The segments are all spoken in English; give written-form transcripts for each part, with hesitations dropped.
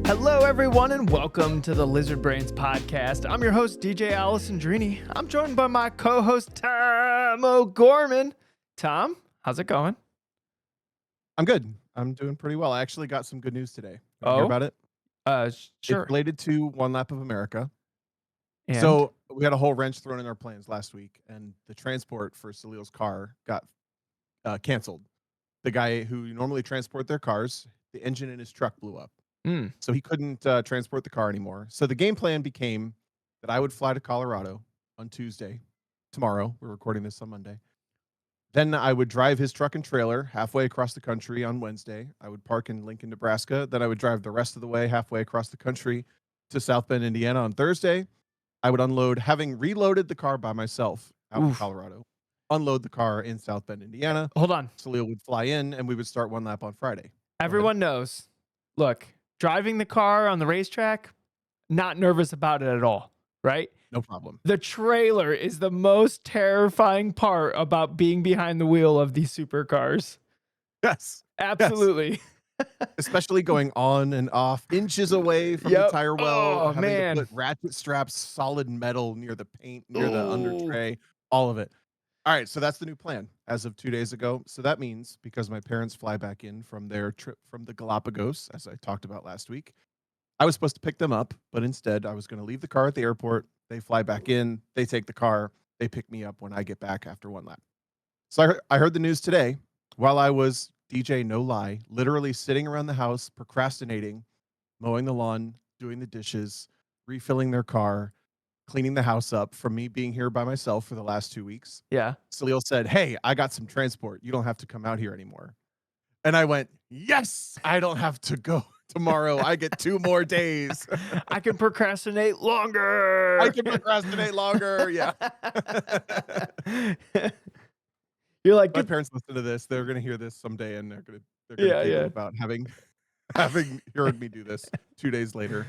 Hello, everyone, and welcome to the Lizard Brains podcast. I'm your host, DJ Alessandrini. I'm joined by my co-host, Tom O'Gorman. Tom, how's it going? I'm good. I'm doing pretty well. I actually got some good news today. Want to hear about it? Sure. It's related to One Lap of America. And So we had a whole wrench thrown in our plans last week, and the transport for Salil's car got canceled. The guy who normally transport their cars, the engine in his truck blew up. So he couldn't transport the car anymore. So the game plan became that I would fly to Colorado on Tuesday. Tomorrow, we're recording this on Monday. Then I would drive his truck and trailer halfway across the country on Wednesday. I would park in Lincoln, Nebraska. Then I would drive the rest of the way halfway across the country to South Bend, Indiana on Thursday. I would unload, having reloaded the car by myself out in Colorado, unload the car in South Bend, Indiana. hold on. Salil would fly in, and we would start One Lap on Friday. Everyone knows. Look, driving the car on the racetrack, not nervous about it at all, right? No problem. The trailer is the most terrifying part about being behind the wheel of these supercars. Yes. Absolutely. Yes. Especially going on and off, inches away from the tire well, having to put ratchet straps, solid metal near the paint, near the under tray, all of it. All right, so that's the new plan as of 2 days ago. So that means, because my parents fly back in from their trip from the Galapagos, as I talked about last week, I was supposed to pick them up, but instead I was going to leave the car at the airport. They fly back in, they take the car, they pick me up when I get back after one lap. So I heard the news today while I was, DJ, no lie, literally sitting around the house, procrastinating, mowing the lawn, doing the dishes, refilling their car, cleaning the house up from me being here by myself for the last 2 weeks. Yeah. Salil said, "Hey, I got some transport. You don't have to come out here anymore." And I went, "Yes, I don't have to go tomorrow. I get 2 more days. I can procrastinate longer. I can procrastinate longer." Yeah. You're like, My parents listen to this. They're going to hear this someday, and they're going to giggle about having heard me do this 2 days later.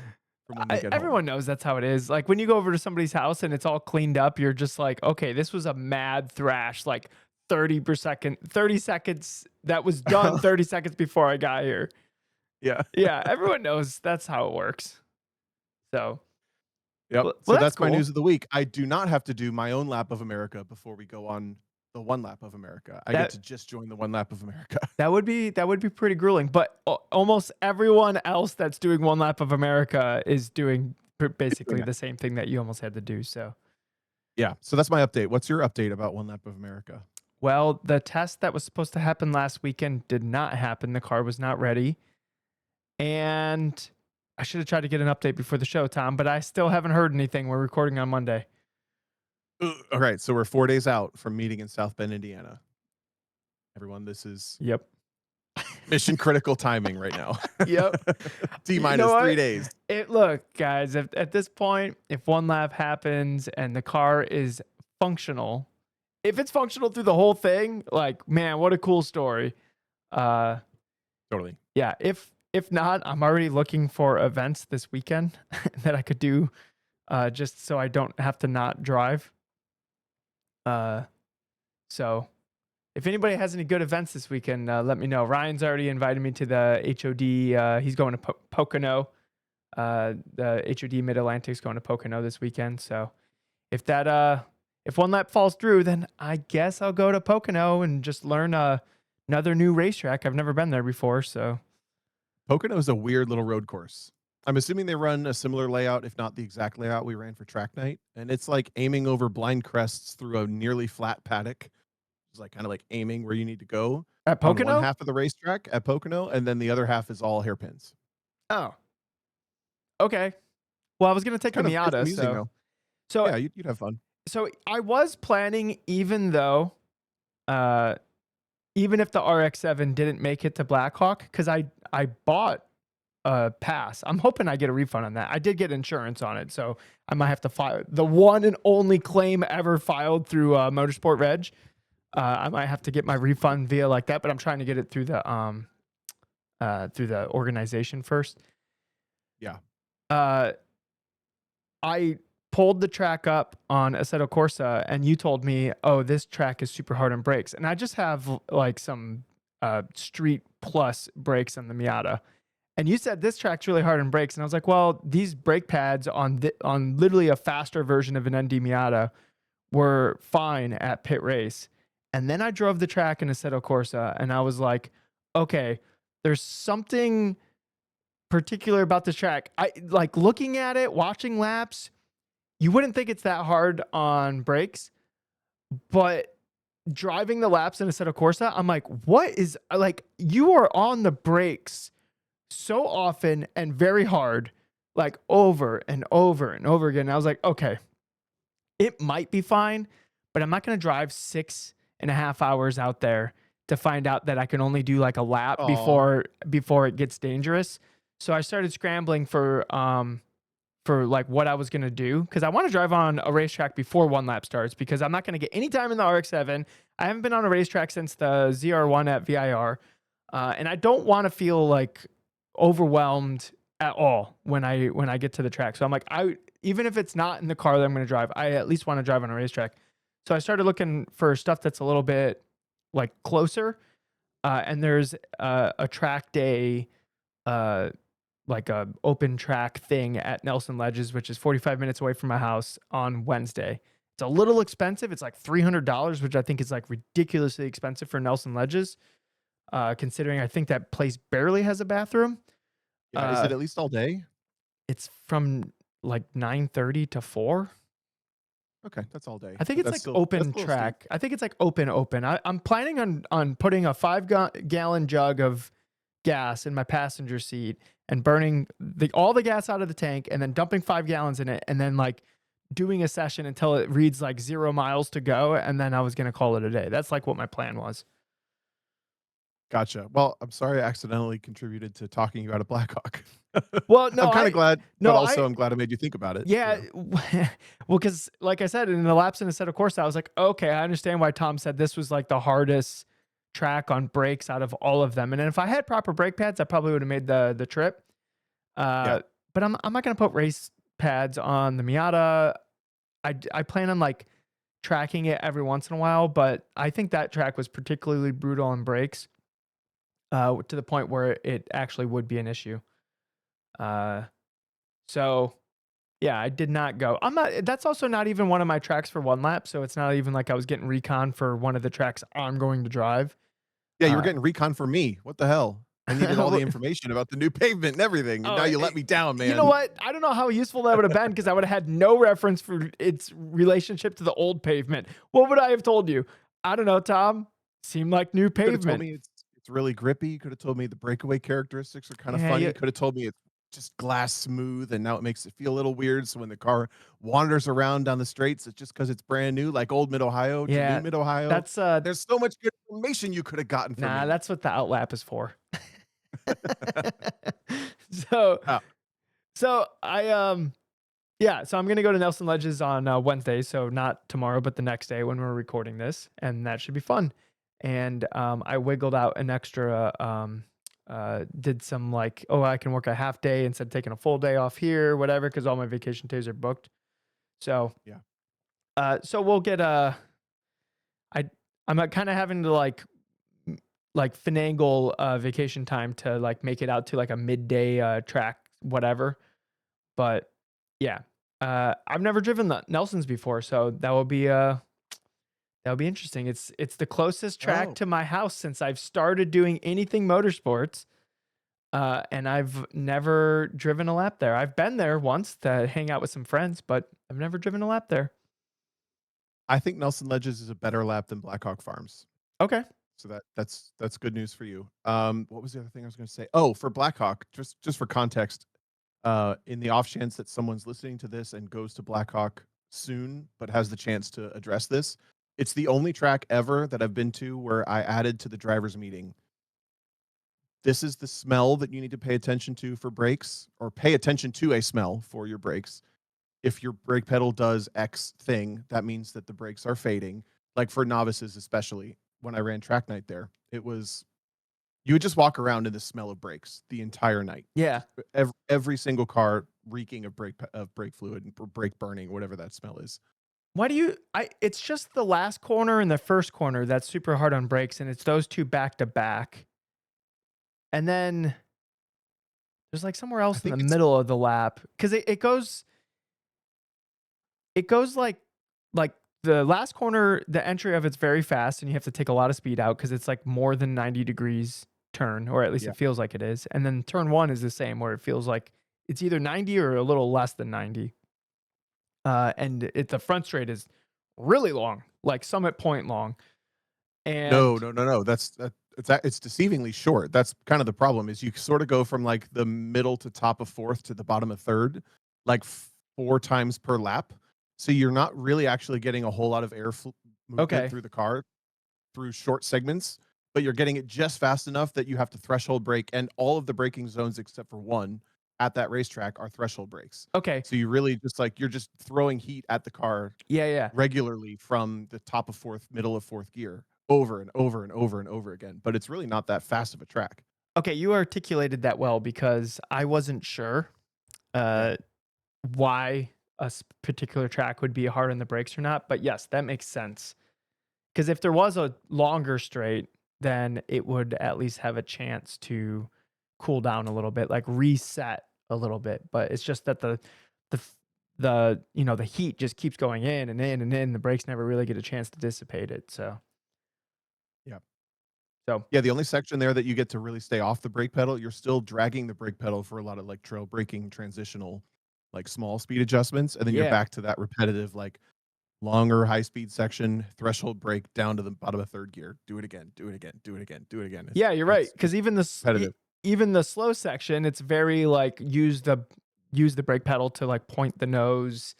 Everyone knows that's how it is. Like when you go over to somebody's house and it's all cleaned up, you're just like, okay, this was a mad thrash, like 30 seconds that was done 30 seconds before I got here. Yeah. Yeah. Everyone knows that's how it works. So, yep. Well, so that's cool. my news of the week. I do not have to do my own lap of America before we go on the One Lap of America. I get to just join the One Lap of America. That would be pretty grueling, but almost everyone else that's doing One Lap of America is doing basically the same thing that you almost had to do. So yeah, so that's my update. What's your update about One Lap of America? Well, the test that was supposed to happen last weekend did not happen. The car was not ready. And I should have tried to get an update before the show, Tom, but I still haven't heard anything. We're recording on Monday. All right, so we're 4 days out from meeting in South Bend, Indiana. Everyone, this is mission critical timing right now. Yep. T-minus 3 days. Look, guys, at this point, if one lap happens and the car is functional, if it's functional through the whole thing, like, man, what a cool story. Totally. Yeah, if not, I'm already looking for events this weekend that I could do just so I don't have to not drive. So if anybody has any good events this weekend, let me know. Ryan's already invited me to the HOD. He's going to Pocono. The HOD Mid-Atlantic's going to Pocono this weekend. So if one lap falls through, then I guess I'll go to Pocono and just learn another new racetrack. I've never been there before, so. Pocono is a weird little road course. I'm assuming they run a similar layout, if not the exact layout we ran for track night. And it's like aiming over blind crests through a nearly flat paddock. It's like kind of like aiming where you need to go. At Pocono? On one half of the racetrack at Pocono, and then the other half is all hairpins. Oh. Okay. Well, I was going to take the Miata, so yeah, you'd have fun. So I was planning, even if the RX-7 didn't make it to Blackhawk, because I bought a pass. I'm hoping I get a refund on that. I did get insurance on it, so I might have to file the one and only claim ever filed through Motorsport Reg. I might have to get my refund via like that, but I'm trying to get it through the organization first. Yeah. I pulled the track up on Assetto Corsa, and you told me, "Oh, this track is super hard on brakes," and I just have like some street plus brakes on the Miata. And you said this track's really hard on brakes, and I was like, well, these brake pads on literally a faster version of an ND Miata were fine at pit race. And then I drove the track in Assetto Corsa, and I was like, okay, there's something particular about this track. I like looking at it, watching laps. You wouldn't think it's that hard on brakes, but driving the laps in Assetto Corsa, I'm like, what is like? You are on the brakes so often and very hard, like over and over and over again. I was like, okay, it might be fine, but I'm not going to drive 6.5 hours out there to find out that I can only do like a lap Aw. before it gets dangerous. So I started scrambling for like what I was going to do, because I want to drive on a racetrack before one lap starts, because I'm not going to get any time in the RX-7. I haven't been on a racetrack since the ZR1 at VIR, and I don't want to feel like overwhelmed at all when I get to the track. So I'm like, even if it's not in the car that I'm going to drive, I at least want to drive on a racetrack. So I started looking for stuff that's a little bit like closer, and there's a track day. Like a open track thing at Nelson Ledges, which is 45 minutes away from my house, on Wednesday. It's a little expensive. It's like $300, which I think is like ridiculously expensive for Nelson Ledges, considering I think that place barely has a bathroom. Yeah, is it Uh, at least all day? it's from like 9:30 to 4. Okay, that's all day, I think but it's that's like still that's open a little steep. track. I think it's like open. I'm planning on putting a 5 gallon jug of gas in my passenger seat and burning all the gas out of the tank, and then dumping 5 gallons in it, and then like doing a session until it reads like 0 miles to go, and then I was gonna call it a day. That's like what my plan was. Gotcha. Well, I'm sorry I accidentally contributed to talking you out of Blackhawk. Well, I'm kinda glad, but no, also I I'm glad I made you think about it, yeah, yeah. well, because like I said, in the laps in a set of course, I was like, okay, I understand why Tom said this was like the hardest track on brakes out of all of them. And then if I had proper brake pads, I probably would have made the trip. Yeah. Uh, but I'm not gonna put race pads on the Miata. I plan on like tracking it every once in a while, but I think that track was particularly brutal on brakes, to the point where it actually would be an issue. Uh, so yeah, I did not go. I'm not. That's also not even one of my tracks for one lap, so it's not even like I was getting recon for one of the tracks I'm going to drive. Yeah, you were Uh, getting recon for me. What the hell? I needed all the information about the new pavement and everything, and now oh, you let me down, you know man. what? I don't know how useful that would have been, because I would have had no reference for its relationship to the old pavement. What would I have told you? I don't know, Tom. Seemed like new Coulda told pavement. me it's really grippy, you coulda told me the breakaway characteristics are kinda Yeah, funny, yeah, you coulda told me it's just glass smooth, and now it makes it feel a little weird, so when the car wanders around down the straights, it's just 'cause it's brand new, like old Mid-Ohio to new yeah. Mid-Ohio. That's There's so much good information you coulda gotten from nah. me. That's what the outlap is for. so Oh, so yeah, so I'm gonna go to Nelson Ledges on Wednesday, so not tomorrow, but the next day when we're recording this, and that should be fun. And I wiggled out an extra, did some like, oh, I can work a half day instead of taking a full day off here, whatever, because all my vacation days are booked. So, yeah. so we'll get I I'm kind of having to like finagle vacation time to like make it out to like a midday track, whatever. But yeah, I've never driven the Nelsons before, so that'll be interesting. It's the closest track Oh, to my house since I've started doing anything motorsports, and I've never driven a lap there. I've been there once to hang out with some friends, but I've never driven a lap there. I think Nelson Ledges is a better lap than Blackhawk Farms. Okay. So that's good news for you. What was the other thing I was gonna say? Oh, for Blackhawk, just for context, in the off chance that someone's listening to this and goes to Blackhawk soon, but has the chance to address this, it's the only track ever that I've been to where I added to the driver's meeting. This is the smell that you need to pay attention to for brakes, or pay attention to a smell for your brakes. If your brake pedal does X thing, that means that the brakes are fading. Like for novices, especially when I ran track night there, it was you would just walk around in the smell of brakes the entire night. Yeah. Just every single car reeking of brake fluid and brake burning, whatever that smell is. Why do you I it's just the last corner and the first corner that's super hard on brakes, and it's those two back to back. And then There's like somewhere I else in the think it's middle of the lap because it goes like the last corner, the entry of it's very fast and you have to take a lot of speed out because it's like more than 90 degrees turn, or at least yeah. it feels like it is. And then turn one is the same where it feels like it's either 90 or a little less than 90. And the front straight is really long, like Summit Point long. No, And no, no, no. It's deceivingly short. That's kind of the problem is you sort of go from like the middle to top of fourth to the bottom of third, like 4 times per lap. So you're not really actually getting a whole lot of movement okay. through the car through short segments, but you're getting it just fast enough that you have to threshold brake, and all of the braking zones except for one at that racetrack are threshold brakes. Okay. So you really just like you're just throwing heat at the car Yeah, yeah. regularly from the top of fourth, middle of fourth gear over and over and over and over again, but it's really not that fast of a track. Okay, you articulated that well because I wasn't sure Yeah. uh why a particular track would be hard on the brakes or not, but yes, that makes sense. Because if there was a longer straight, then it would at least have a chance to cool down a little bit, like reset a little bit. But it's just that the f- the heat just keeps going in and in and in. The brakes never really get a chance to dissipate it. Yeah. So Yeah, the only section there that you get to really stay off the brake pedal, you're still dragging the brake pedal for a lot of, like, trail braking transitional, like, small speed adjustments, and then you're yeah, back to that repetitive, like, longer high speed section, threshold brake down to the bottom of 3rd gear. Do it again, do it again, do it again, do it again. yeah, you're right. It's Because repetitive. even the slow section, it's very like use the brake pedal to like point the nose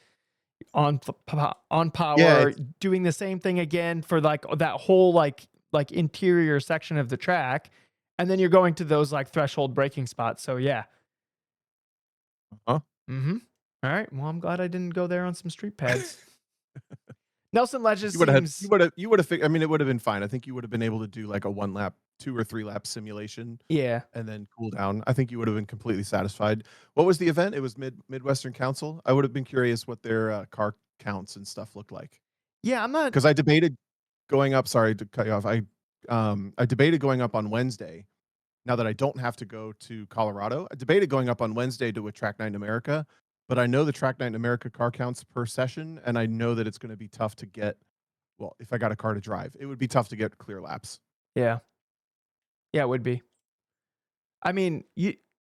on Yeah, power, doing the same thing again for like that whole like interior section of the track, and then you're going to those like threshold braking spots. So yeah. huh? Mm-hmm. All right. Well, I'm glad I didn't go there on some street pads. Nelson Ledges You woulda had seems you woulda I mean, it would have been fine. I think you would have been able to do, like, a 1 lap, 2 or 3 lap simulation yeah. and then cool down. I think you would have been completely satisfied. What was the event? It was Midwestern Council? I would have been curious what their, car counts and stuff looked like. Yeah, I'm not. Because I debated going up sorry to cut you off. I debated going up on Wednesday, now that I don't have to go to Colorado. I debated going up on Wednesday to a Track Night in America, but I know the Track Night in America car counts per session, and I know that it's gonna be tough to get well, if I got a car to drive, it would be tough to get clear laps. Yeah. Yeah, it would be. I mean,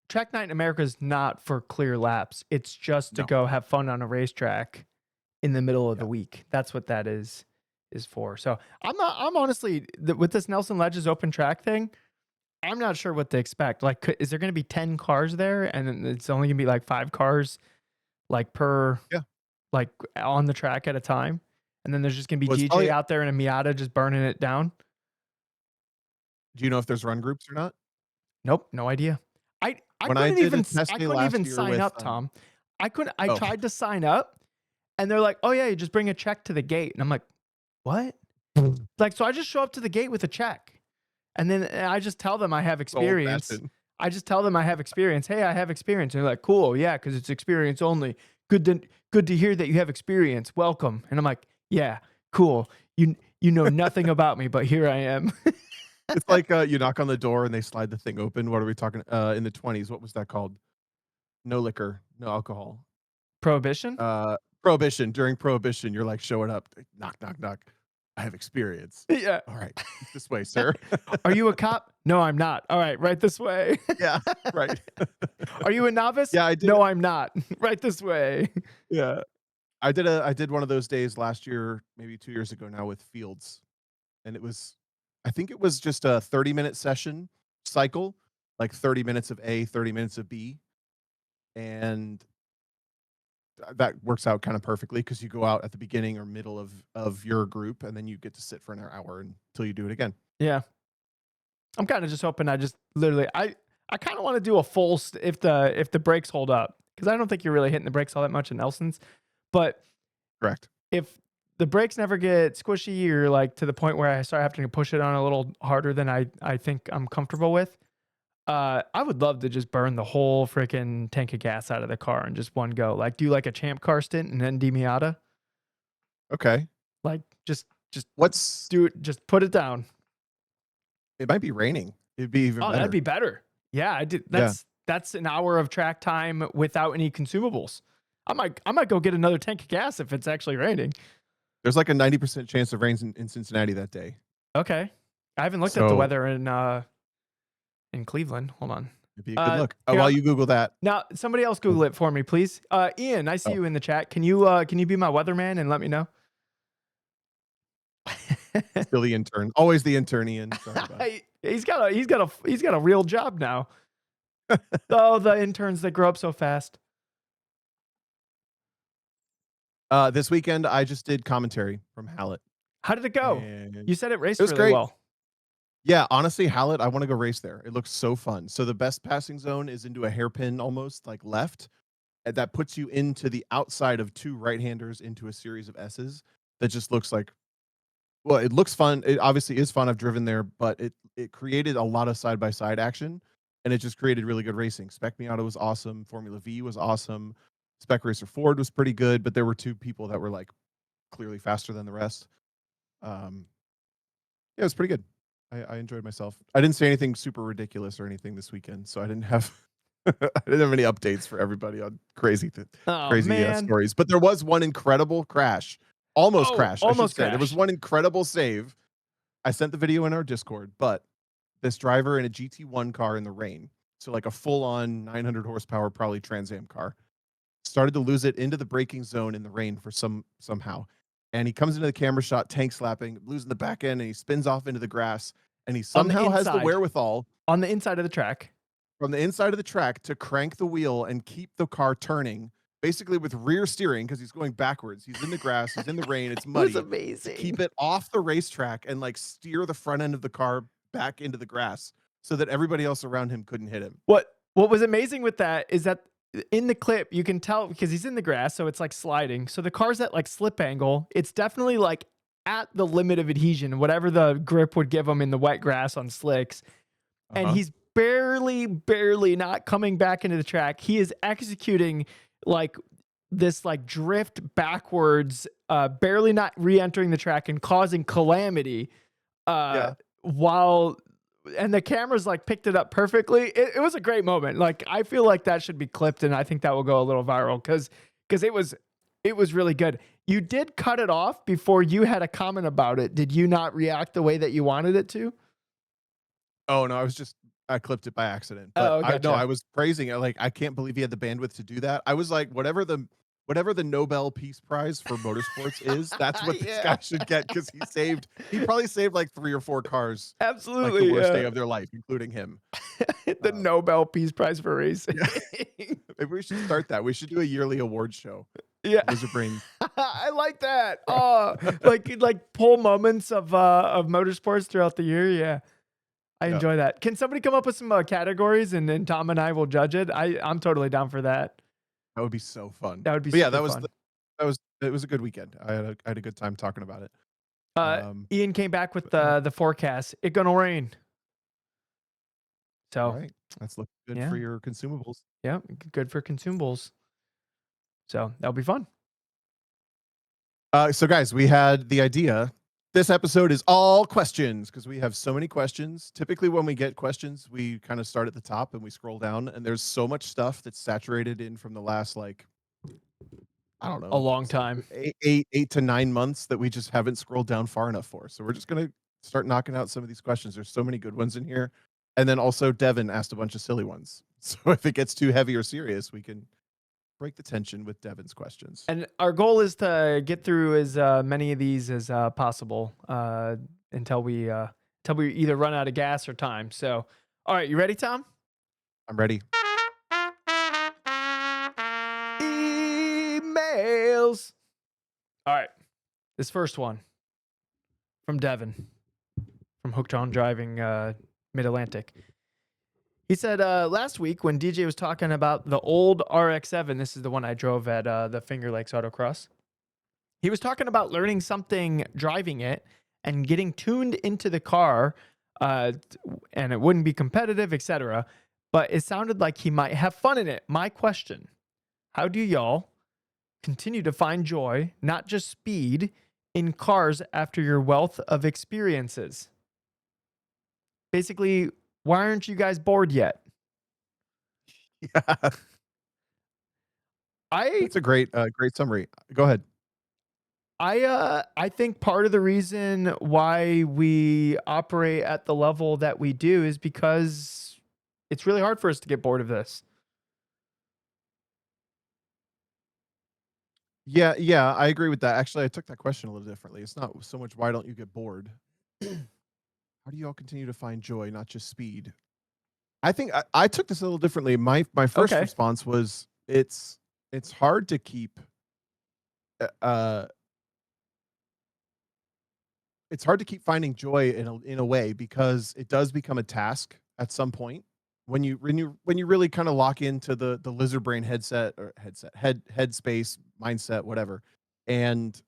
Track Night in America is not for clear laps. It's just to No. go have fun on a racetrack in the middle of Yeah. the week. That's what that is for. So I'm honestly with this Nelson Ledges open track thing, I'm not sure what to expect. Like, is there going to be 10 cars there, and then it's only going to be like 5 cars, like per Yeah. like on the track at a time, and then there's just going to be Well, it's GJ probably out there in a Miata just burning it down? do you know if there's run groups or not? Nope, no idea. I When I couldn't did a even test I day couldn't last even year sign with, up, Tom. I couldn't. I oh, tried to sign up, and they're like, "Oh yeah, you just bring a check to the gate," and I'm like, "What?" Like, so I just show up to the gate with a check. And then I just tell them I have old experience. fashioned. I just tell them I have experience. "Hey, I have experience." And they're like, "Cool, yeah, because it's experience only. Good to hear that you have experience. Welcome." And I'm like, "Yeah, cool. You know nothing about me, but here I am." It's like, you knock on the door and they slide the thing open. What are we talking in the '20s, what was that called? No liquor, no alcohol. Prohibition? Prohibition, during Prohibition, you're, like, showing up, like, knock, knock, knock. I have experience. Yeah. "Alright, this way, sir." "Are you a cop?" "No, I'm not." "All right, right this way." Yeah, right. "Are you a novice?" Yeah, I did "No, I'm not." "Right this way." yeah. I did one of those days last year, maybe 2 years ago now with Fields, and it was I think it was just a 30-minute session cycle, like 30 minutes of A, 30 minutes of B, and that works out kinda perfectly because you go out at the beginning or middle of your group, and then you get to sit for an hour until you do it again. Yeah. I'm kinda just hoping I just literally I kinda wanna do a full if the brakes hold up, because I don't think you're really hitting the brakes all that much in Nelson's, but Correct. if the brakes never get squishy or, like, to the point where I start having to push it on a little harder than I think I'm comfortable with, I would love to just burn the whole freaking tank of gas out of the car in just one go, like, do like a champ car stint and then Miata, Okay. like, just What's do it, just put it down. it might be raining. It'd be even Oh, that'd be better. better. Yeah, I did Yeah. that's an hour of track time without any consumables. I might go get another tank of gas if it's actually raining. There's like a 90% chance of rain in Cincinnati that day. Okay. I haven't looked at the So weather in Cleveland. Hold on. it'd be a good look. Here, While you Google that. now somebody else Google it for me, please. Ian, I see Oh, you in the chat. Can you be my weatherman and let me know? still the intern. Always the intern, Ian. Sorry about it. He's got a real job now. Oh, the interns that grow up so fast. This weekend, I just did commentary from Hallett. How did it go? And You said it it raced was really great. well. Yeah, honestly, Hallett, I want to go race there. It looks so fun. So the best passing zone is into a hairpin almost like left. And that puts you into the outside of two right-handers into a series of S's that just looks like, well, it looks fun. It obviously is fun. I've driven there, but it created a lot of side-by-side action, and it just created really good racing. Spec Miata was awesome. Formula V was awesome. Spec Racer Ford was pretty good, but there were two people that were like clearly faster than the rest. Yeah, it was pretty good. I enjoyed myself. I didn't say anything super ridiculous or anything this weekend, so I didn't have I didn't have any updates for everybody on Oh crazy man. stories. But there was one incredible crash, almost Oh, crash, I should almost say. There was crashed. one incredible save. I sent the video in our Discord, but this driver in a GT1 car in the rain, so like a full-on 900 horsepower, probably Trans Am car, started to lose it into the braking zone in the rain for somehow. And he comes into the camera shot, tank slapping, losing the back end, and he spins off into the grass. And he On the somehow has the inside. wherewithal On the inside of the track. from the inside of the track to crank the wheel and keep the car turning, basically with rear steering because he's going backwards. He's in the grass, he's in the rain, it's It was muddy. To amazing. keep it off the racetrack and like steer the front end of the car back into the grass so that everybody else around him couldn't hit him. What was amazing with that is that in the clip you can tell because he's in the grass, so it's like sliding. So the car's at like slip angle. It's definitely like at the limit of adhesion, whatever the grip would give him in the wet grass on slicks. And Uh-huh. he's barely not coming back into the track. He is executing like this like drift backwards, barely not re-entering the track and causing calamity. Yeah. While and the cameras like picked it up perfectly. It was a great moment. Like I feel like that should be clipped, and I think that will go a little viral because it was really good. You did cut it off before you had a comment about it. Did you not react the way that you wanted it to? Oh no, I clipped it by accident. But Oh, I no, I gotcha. was praising it. Like, I can't believe he had the bandwidth to do that. I was like, whatever the Nobel Peace Prize for motorsports is, that's what this Yeah, guy should get because he probably saved like 3 or 4 cars, like the absolutely. worst day Yeah. of their life, including him. The Uh, Nobel Peace Prize for racing. yeah, maybe we should start that. We should do a yearly award show. Yeah. Lizard Brain. I like that. Oh, like pull moments of motorsports throughout the year. Yeah. I Yeah, enjoy that. Can somebody come up with some categories and then Tom and I will judge it? I'm totally down for that. that would be so fun. That would be But yeah, super fun. it was a good weekend. I had a good time talking about it. Uh, Um, Ian came back with but yeah. the forecast. It gonna rain. All So right. That's looking good for yeah, your consumables. yeah, good for consumables. So that'll be fun. So guys, we had the idea. This episode is all questions because we have so many questions. Typically, when we get questions, we kind of start at the top and we scroll down, and there's so much stuff that's saturated in from the last like I don't A know long time. 8 to 9 months that we just haven't scrolled down far enough for. So we're just gonna start knocking out some of these questions. There's so many good ones in here, and then also Devin asked a bunch of silly ones. So if it gets too heavy or serious, we can break the tension with Devin's questions. And our goal is to get through as many of these as possible until we either run out of gas or time. So, all right, you ready, Tom? I'm ready. Emails. All right, this first one from Devin from Hooked on Driving Mid Atlantic. He said last week when DJ was talking about the old RX-7, this is the one I drove at the Finger Lakes Autocross. He was talking about learning something driving it and getting tuned into the car, and it wouldn't be competitive, etc. But it sounded like he might have fun in it. My question: how do y'all continue to find joy, not just speed, in cars after your wealth of experiences? Basically, why aren't you guys bored yet? Yeah. I That's a great summary. Go ahead. I think part of the reason why we operate at the level that we do is because it's really hard for us to get bored of this. Yeah, yeah, I agree with that. Actually, I took that question a little differently. It's not so much why don't you get bored? How do you all continue to find joy, not just speed? I think I took this a little differently. My first Okay. response was it's hard to keep uh it's hard to keep finding joy in a way because it does become a task at some point when you really kind of lock into the lizard brain headspace mindset whatever, and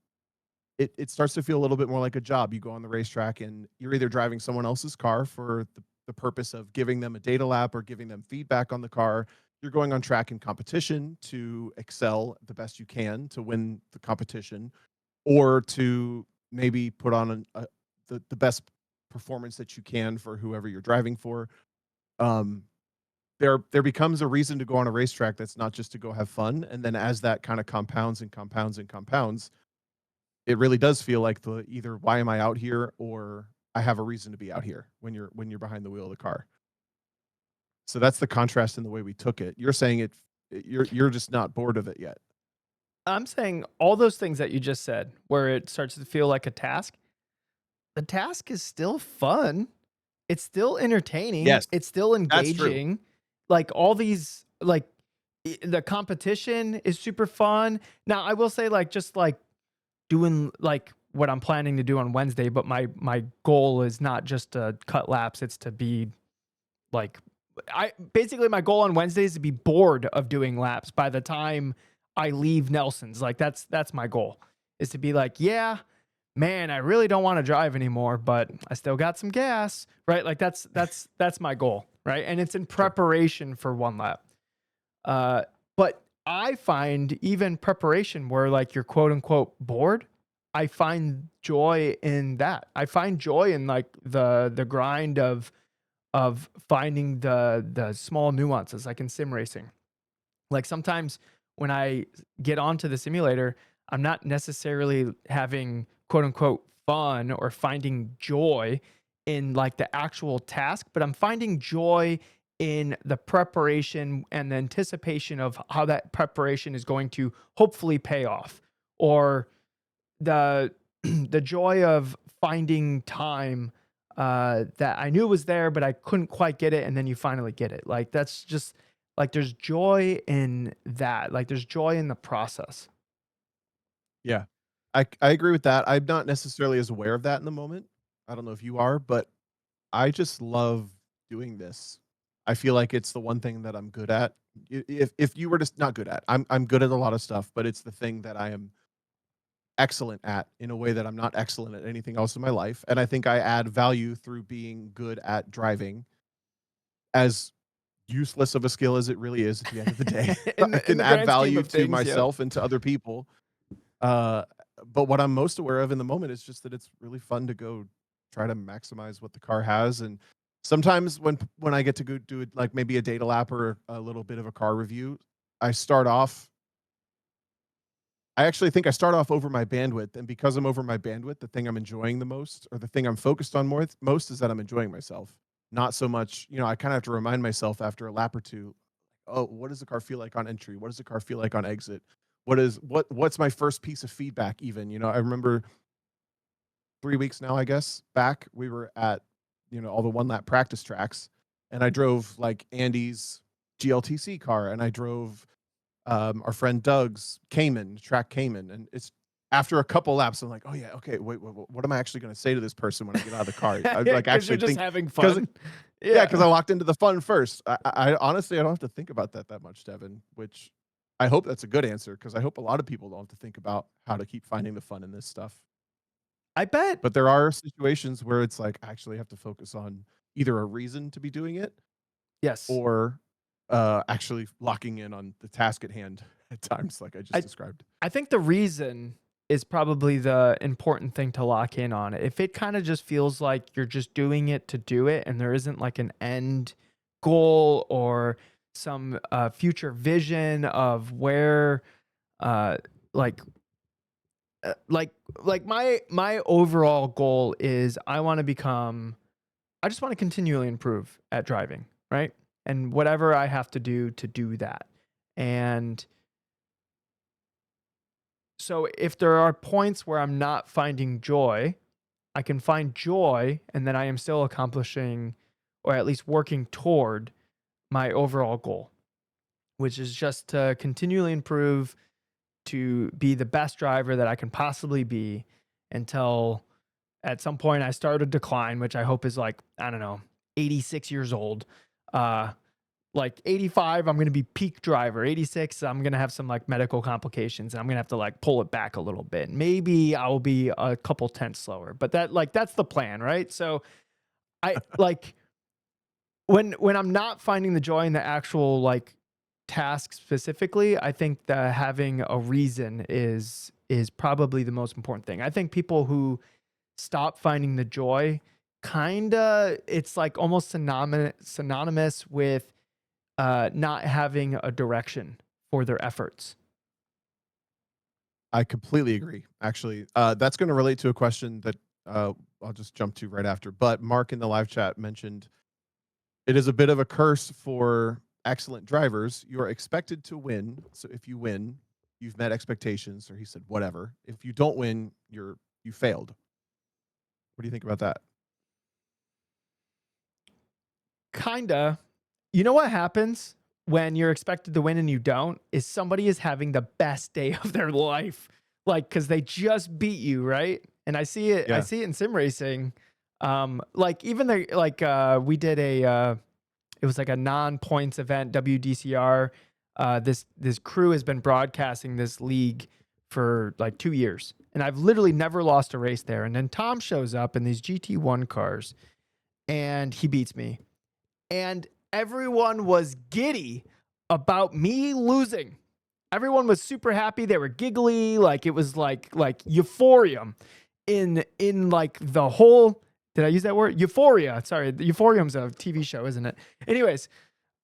it starts to feel a little bit more like a job. You go on the racetrack and you're either driving someone else's car for the purpose of giving them a data lap or giving them feedback on the car. You're going on track in competition to excel the best you can to win the competition, or to maybe put on the best performance that you can for whoever you're driving for. Um, there becomes a reason to go on a racetrack that's not just to go have fun. And then as that kind of compounds and compounds and compounds, it really does feel like the either why am I out here or I have a reason to be out here when you're behind the wheel of the car. So that's the contrast in the way we took it. You're saying you're just not bored of it yet. I'm saying all those things that you just said, where it starts to feel like a task, the task is still fun. It's still entertaining. Yes, It's still that's true. engaging. Like all these, like the competition is super fun. Now, I will say, like, just like doing like what I'm planning to do on Wednesday, but my goal is not just to cut laps, it's to be like I basically my goal on Wednesday is to be bored of doing laps by the time I leave Nelson's. Like that's my goal. Is to be like, yeah, man, I really don't want to drive anymore, but I still got some gas, right? Like that's my goal, right? And it's in Sure. preparation for one lap. But I find even preparation where like you're quote unquote bored, I find joy in that. I find joy in like the grind of finding the small nuances like in sim racing. Like sometimes when I get onto the simulator, I'm not necessarily having quote unquote fun or finding joy in like the actual task, but I'm finding joy in the preparation and the anticipation of how that preparation is going to hopefully pay off, or the the joy of finding time that I knew was there, but I couldn't quite get it, and then you finally get it. Like that's just like there's joy in that. Like there's joy in the process. Yeah. I agree with that. I'm not necessarily as aware of that in the moment. I don't know if you are, but I just love doing this. I feel like it's the one thing that I'm good at. If you were just not good at, I'm good at a lot of stuff, but it's the thing that I am excellent at in a way that I'm not excellent at anything else in my life. And I think I add value through being good at driving. As useless of a skill as it really is at the end of the day, I In can the add grand scheme value of to things, yep. myself and to other people. Uh, but what I'm most aware of in the moment is just that it's really fun to go try to maximize what the car has. And sometimes when I get to go do it, like maybe a data lap or a little bit of a car review, I start off. I actually think I start off over my bandwidth, and because I'm over my bandwidth, the thing I'm enjoying the most, or the thing I'm focused on most, is that I'm enjoying myself. Not so much, I kind of have to remind myself after a lap or two, oh, what does the car feel like on entry? What does the car feel like on exit? What's my first piece of feedback even? I remember 3 weeks now, I guess, back, we were at, all the one lap practice tracks, and I drove like Andy's GLTC car, and I drove our friend Doug's Cayman, track Cayman. And it's after a couple laps, I'm like, oh yeah, okay, wait, what am I actually going to say to this person when I get out of the car? I Yeah, like because you're actually just think having because fun. yeah, because Yeah. I locked into the fun first. I honestly I don't have to think about that much, Devin. Which I hope that's a good answer because I hope a lot of people don't have to think about how to keep finding the fun in this stuff. I bet. But there are situations where it's like I actually have to focus on either a reason to be doing it Yes. or actually locking in on the task at hand at times, like I just I described. I think the reason is probably the important thing to lock in on. If it kind of just feels like you're just doing it to do it and there isn't like an end goal or some future vision of where uh like my overall goal is I just want to continually improve at driving, right? And whatever I have to do that. And so if there are points where I'm not finding joy, I can find joy and then I am still accomplishing or at least working toward my overall goal, which is just to continually improve to be the best driver that I can possibly be until at some point I start a decline, which I hope is like, I don't know, 86 years old. Uh, like 85, I'm going to be peak driver. 86, I'm going to have some like medical complications and I'm going to have to like pull it back a little bit. Maybe I'll be a couple tenths slower, but that's the plan, right? So I like when I'm not finding the joy in the actual like task specifically, I think that having a reason is probably the most important thing. I think people who stop finding the joy kinda it's like almost synonymous with not having a direction for their efforts. I completely agree, actually. That's gonna relate to a question that, I'll just jump to right after, but Mark in the live chat mentioned, "It is a bit of a curse for excellent drivers. You are expected to win, so if you win, you've met expectations," or he said, "Whatever. If you don't win, you failed." What do you think about that? Kinda. You know what happens when you're expected to win and you don't is somebody is having the best day of their life, like because they just beat you, right? And I Yeah. see it in sim racing. Like even the like we did a it was like a non-points event, WDCR. This crew has been broadcasting this league for like 2 years, and I've literally never lost a race there. And then Tom shows up in these GT1 cars, and he beats me, and everyone was giddy about me losing. Everyone was super happy. They were giggly, like it was like euphorium in like the whole. Did I use that word? Euphoria. Sorry, the Euphorium's a TV show, isn't it? Anyways,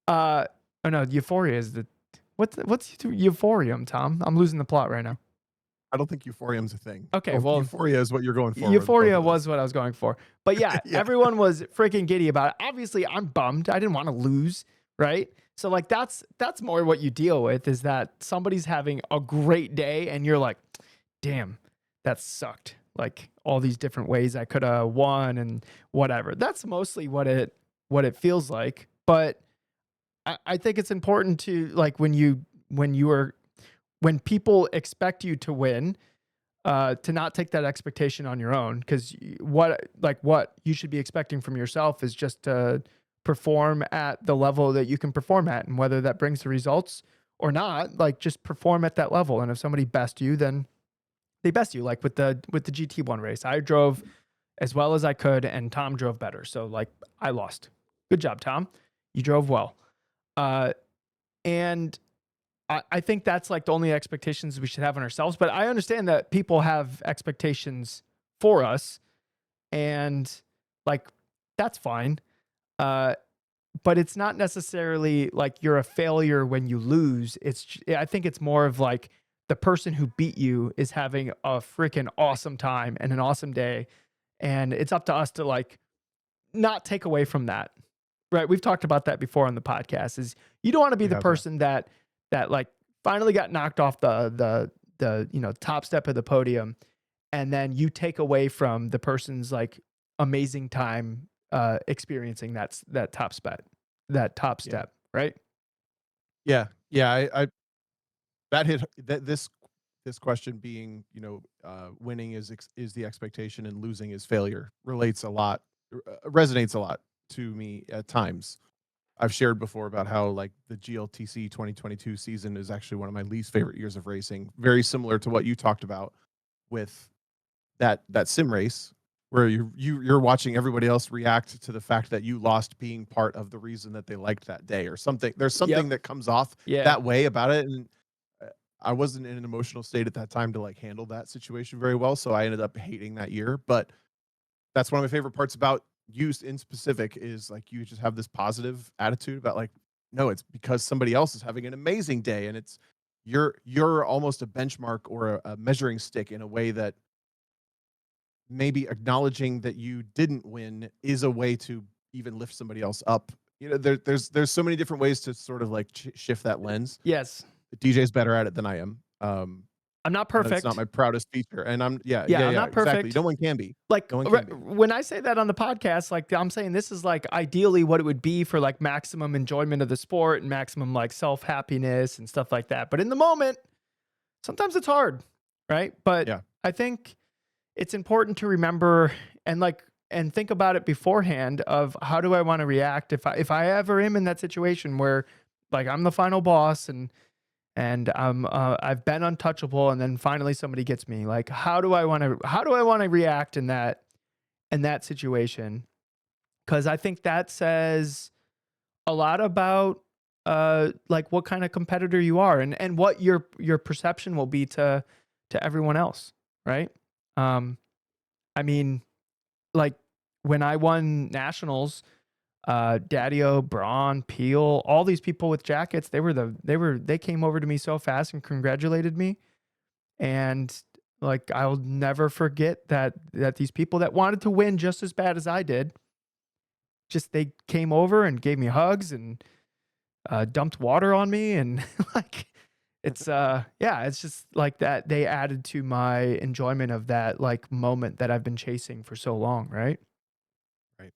oh no, Euphoria is the what's Euphorium, Tom? I'm losing the plot right now. I don't think euphorium's a thing. Okay, Oh, well, euphoria is what you're going for with both Euphoria of those. was what I was going for. But yeah, Yeah. everyone was freaking giddy about it. Obviously, I'm bummed. I didn't want to lose, right? So like that's more what you deal with is that somebody's having a great day and you're like, "Damn, that sucked." Like all these different ways I could have won and whatever. That's mostly what it feels like. But I think it's important to like when people expect you to win, to not take that expectation on your own because what you should be expecting from yourself is just to perform at the level that you can perform at, and whether that brings the results or not, like just perform at that level. And if somebody best you, then they best you. Like with the GT1 race, I drove as well as I could, and Tom drove better. So like I lost. Good job, Tom. You drove well. Uh, and I think that's like the only expectations we should have on ourselves. But I understand that people have expectations for us, and like that's fine. Uh, but it's not necessarily like you're a failure when you lose. I think it's more of like the person who beat you is having a freaking awesome time and an awesome day, and it's up to us to like not take away from that. Right? We've talked about that before on the podcast. Is you don't want to be We the have, yeah. person that like finally got knocked off the top step of the podium, and then you take away from the person's like amazing time experiencing that top spot, that top Yeah. step, right? Yeah. Yeah, I that hit that this question being, winning is the expectation and losing is failure relates a lot, resonates a lot to me at times. I've shared before about how like the GLTC 2022 season is actually one of my least favorite years of racing. Very similar to what you talked about with that sim race where you're watching everybody else react to the fact that you lost being part of the reason that they liked that day or something. There's something Yep. that comes off Yeah. that way about it, and uh, I wasn't in an emotional state at that time to like handle that situation very well, so I ended up hating that year. But that's one of my favorite parts about you in specific is like you just have this positive attitude about like No, it's because somebody else is having an amazing day, and it's you're almost a benchmark or a measuring stick in a way that maybe acknowledging that you didn't win is a way to even lift somebody else up. There's so many different ways to sort of like shift that lens. Yes. DJ's better at it than I am. I'm not But it's not perfect. my proudest feature, and I'm yeah, Yeah, yeah, I'm yeah, not exactly. perfect. No one can be. Like No one can be. when I say that on the podcast, like I'm saying this is like ideally what it would be for like maximum enjoyment of the sport and maximum like self happiness and stuff like that. But in the moment, sometimes it's hard, right? But Yeah. I think it's important to remember and like and think about it beforehand of how do I want to react if I ever am in that situation where like I'm the final boss and I've been untouchable and then finally somebody gets me. Like how do I want to react in that situation? Cuz I think that says a lot about like what kind of competitor you are and what your perception will be to everyone else, right? Um I mean, like when I won nationals, Daddio, Braun, Peel, all these people with jackets, they came over to me so fast and congratulated me. And like I'll never forget that these people that wanted to win just as bad as I did, just they came over and gave me hugs and dumped water on me and like yeah, it's just like that they added to my enjoyment of that like moment that I've been chasing for so long, right? Right.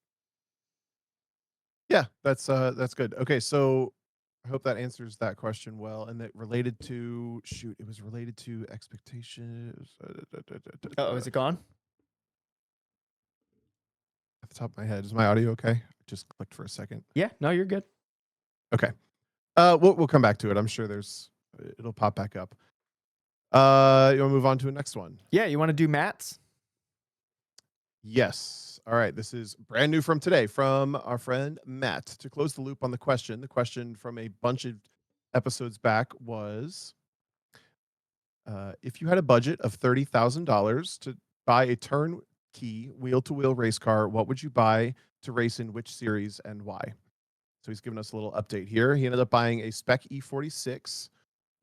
Yeah, that's good. Okay, so I hope that answers that question well, and that related to shoot, it was related to expectations. Oh, is it gone? At the top of my head, is my audio okay? I just clicked for a second. Yeah, no, you're good. Okay, we'll come back to it. I'm sure it'll pop back up. You want to move on to a next one? Yeah, you want to do Matt's? Yes. All right. This is brand new from today from our friend Matt. To close the loop on the question from a bunch of episodes back was if you had a budget of $30,000 to buy a turnkey wheel to wheel race car, what would you buy to race in which series and why? So he's given us a little update here. He ended up buying a Spec E46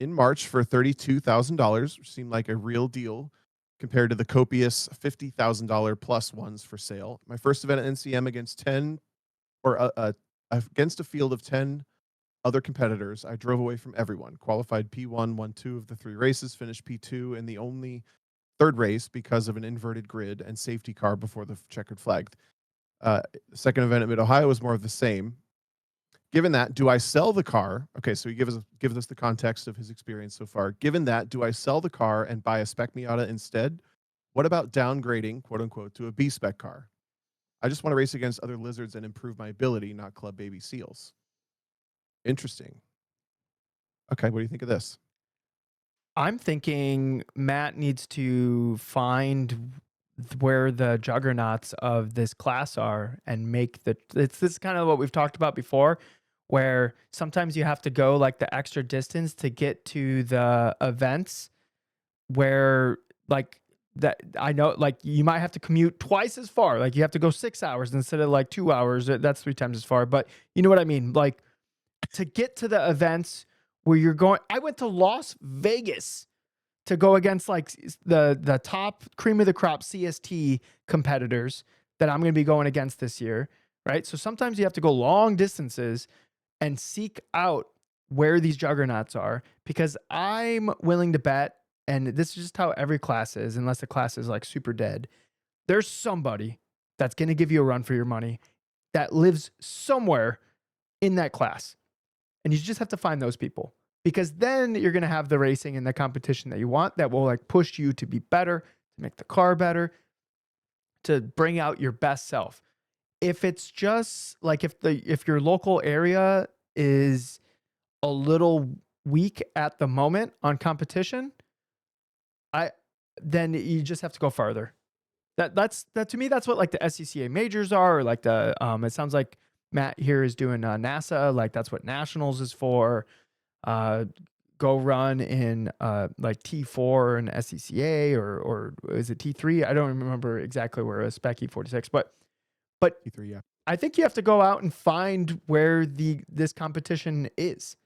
in March for $32,000, which seemed like a real deal compared to the copious $50,000 plus ones for sale. My first event at NCM against 10 or against a field of 10 other competitors. I drove away from everyone. Qualified P1, won 2 of the 3 races, finished P2 in the only third race because of an inverted grid and safety car before the checkered flag. Second event at Mid Ohio was more of the same. Given that, do I sell the car? Okay, so he gives us the context of his experience so far. Given that, do I sell the car and buy a spec Miata instead? What about downgrading, quote unquote, to a B spec car? I just want to race against other lizards and improve my ability, not club baby seals. Interesting. Okay, what do you think of this? I'm thinking Matt needs to find where the juggernauts of this class are and make this is kind of what we've talked about before, where sometimes you have to go like the extra distance to get to the events where like that I know like you might have to commute twice as far. Like you have to go 6 hours instead of like 2 hours. That's 3 times as far. But you know what I mean? Like to get to the events where you're going. I went to Las Vegas to go against like the top cream of the crop CST competitors that I'm going to be going against this year, right? So sometimes you have to go long distances and seek out where these juggernauts are because I'm willing to bet and this is just how every class is unless the class is like super dead. There's somebody that's going to give you a run for your money that lives somewhere in that class. And you just have to find those people because then you're going to have the racing and the competition that you want that will like push you to be better, to make the car better, to bring out your best self. If it's just like if your local area is a little weak at the moment on competition, I then you just have to go farther. That to me that's what like the SCCA majors are or like the it sounds like Matt here is doing NASA, like that's what nationals is for. uh, Go run in like T4 and SCCA or is it T3? I don't remember exactly where a spec E46, but T3, yeah. I think you have to go out and find where this competition is.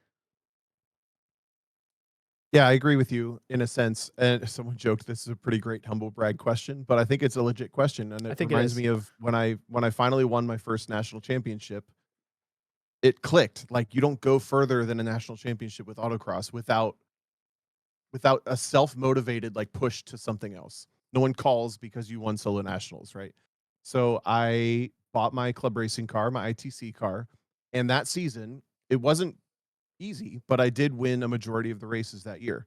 Yeah, I agree with you in a sense. And someone joked this is a pretty great humble brag question, but I think it's a legit question, and I it think it reminds is. me of when I finally won my first national championship. It clicked. Like you don't go further than a national championship with autocross without a self-motivated like push to something else. No one calls because you won solo nationals, right? So I bought my club racing car, my ITC car, and that season it wasn't easy, but I did win a majority of the races that year.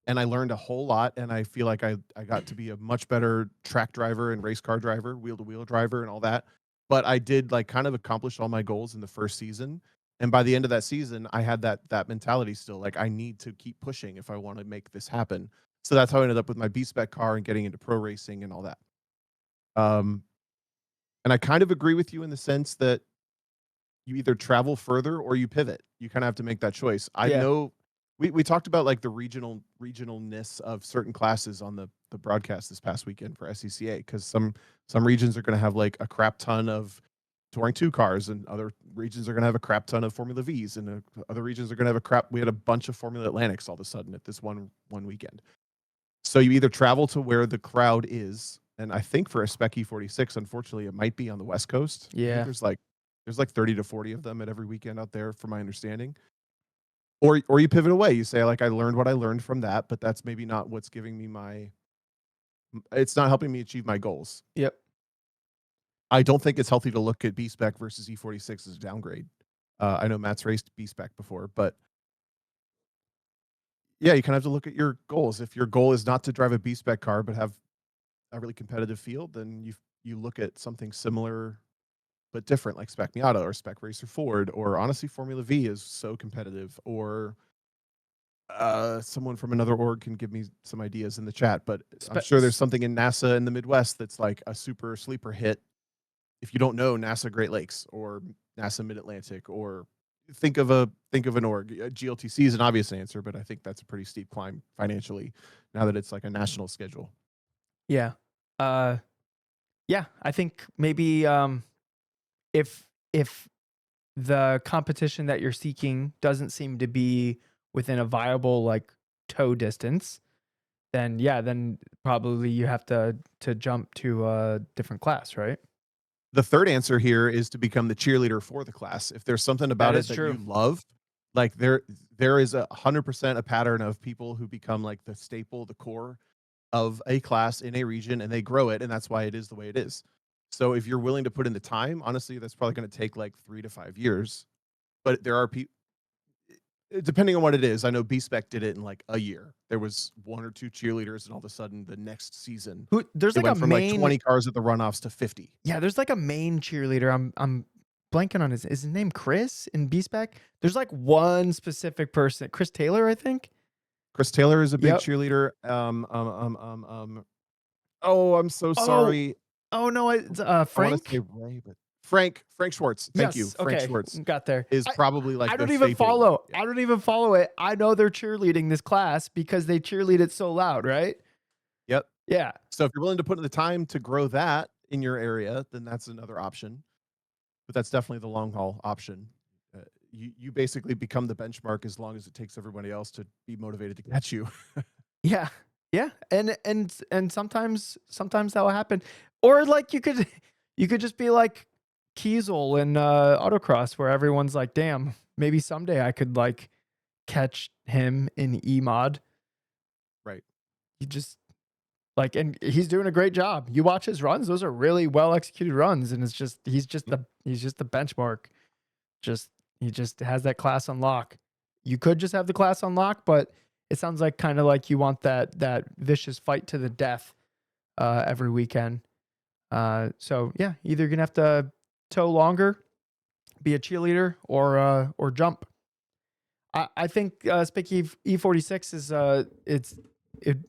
And I learned a whole lot, and I feel like I got to be a much better track driver and race car driver, wheel to wheel driver and all that. But I did like kind of accomplish all my goals in the first season. And by the end of that season, I had that mentality still. Like I need to keep pushing if I want to make this happen. So that's how I ended up with my B spec car and getting into pro racing and all that. Um, and I kind of agree with you in the sense that you either travel further or you pivot. You kinda have to make that choice. I Yeah. know we talked about, like, the regionalness of certain classes on the broadcast this past weekend for SCCA because some regions are gonna have, like, a crap ton of Touring 2 cars, and other regions are gonna have a crap ton of Formula Vs, and, other regions are gonna have a crap we had a bunch of Formula Atlantics all of a sudden at this one weekend. So you either travel to where the crowd is, and I think for a Spec E46, unfortunately, it might be on the West Coast. I think Yeah. there's like 30 to 40 of them at every weekend out there, from my understanding. Or you pivot away. You say, like, I learned what I learned from that, but that's maybe not what's giving me it's not helping me achieve my goals. Yep. I don't think it's healthy to look at B spec versus E46 as a downgrade. I know Matt's raced B spec before, but yeah, you kind of have to look at your goals. If your goal is not to drive a B spec car, but have a really competitive field, then you look at something similar but different, like Spec Miata or Spec Racer Ford, or honestly, Formula V is so competitive. Or someone from another org can give me some ideas in the chat, but I'm Spe- sure there's something in NASA in the Midwest that's like a super sleeper hit. If you don't know NASA Great Lakes or NASA Mid Atlantic, or think of an org. GLTC is an obvious answer, but I think that's a pretty steep climb financially now that it's like a national schedule. yeah. Uh, yeah. I think maybe if the competition that you're seeking doesn't seem to be within a viable like tow distance, then yeah, then probably you have to jump to a different class, right? The third answer here is to become the cheerleader for the class. If there's something That about it is that you true. love, like there is 100% a pattern of people who become like the staple, the core of a class in a region, and they grow it, and that's why it is the way it is. So if you're willing to put in the time, honestly, that's probably going to take like 3 to 5 years. But there are people, depending on what it is. I know B Spec did it in like a year. There was one or two cheerleaders, and all of a sudden, the next season, Who there's it like a went from like main 20 cars at the runoffs to 50. yeah, there's like a main cheerleader. I'm blanking on his name Chris in B-Spec? There's like one specific person, Chris Taylor, I think. Chris Taylor is a big Yep. cheerleader. Oh, I'm so Oh, sorry. oh no, it's I want to say Frank. Ray, but Frank Schwartz. Thank you. Yes. Frank Okay. Schwartz Got there. is probably like I the don't even staple one. follow. Yeah. I don't even follow it. I know they're cheerleading this class because they cheerlead it so loud, right? Yep. Yeah. So if you're willing to put in the time to grow that in your area, then that's another option. But that's definitely the long haul option. You basically become the benchmark as long as it takes everybody else to be motivated to catch you. Yeah. Yeah. And sometimes that will happen. Or like you could just be like Kiesel in autocross where everyone's like, damn, maybe someday I could like catch him in E-mod. Right. You just like and he's doing a great job. You watch his runs, those are really well executed runs, and it's just he's just the benchmark. Just he just has that class on lock. You could just have the class on lock, but it sounds like kind of like you want that vicious fight to the death every weekend. So yeah, either you're gonna have to tow longer, be a cheerleader, or jump. I think Spicky E46 is it'd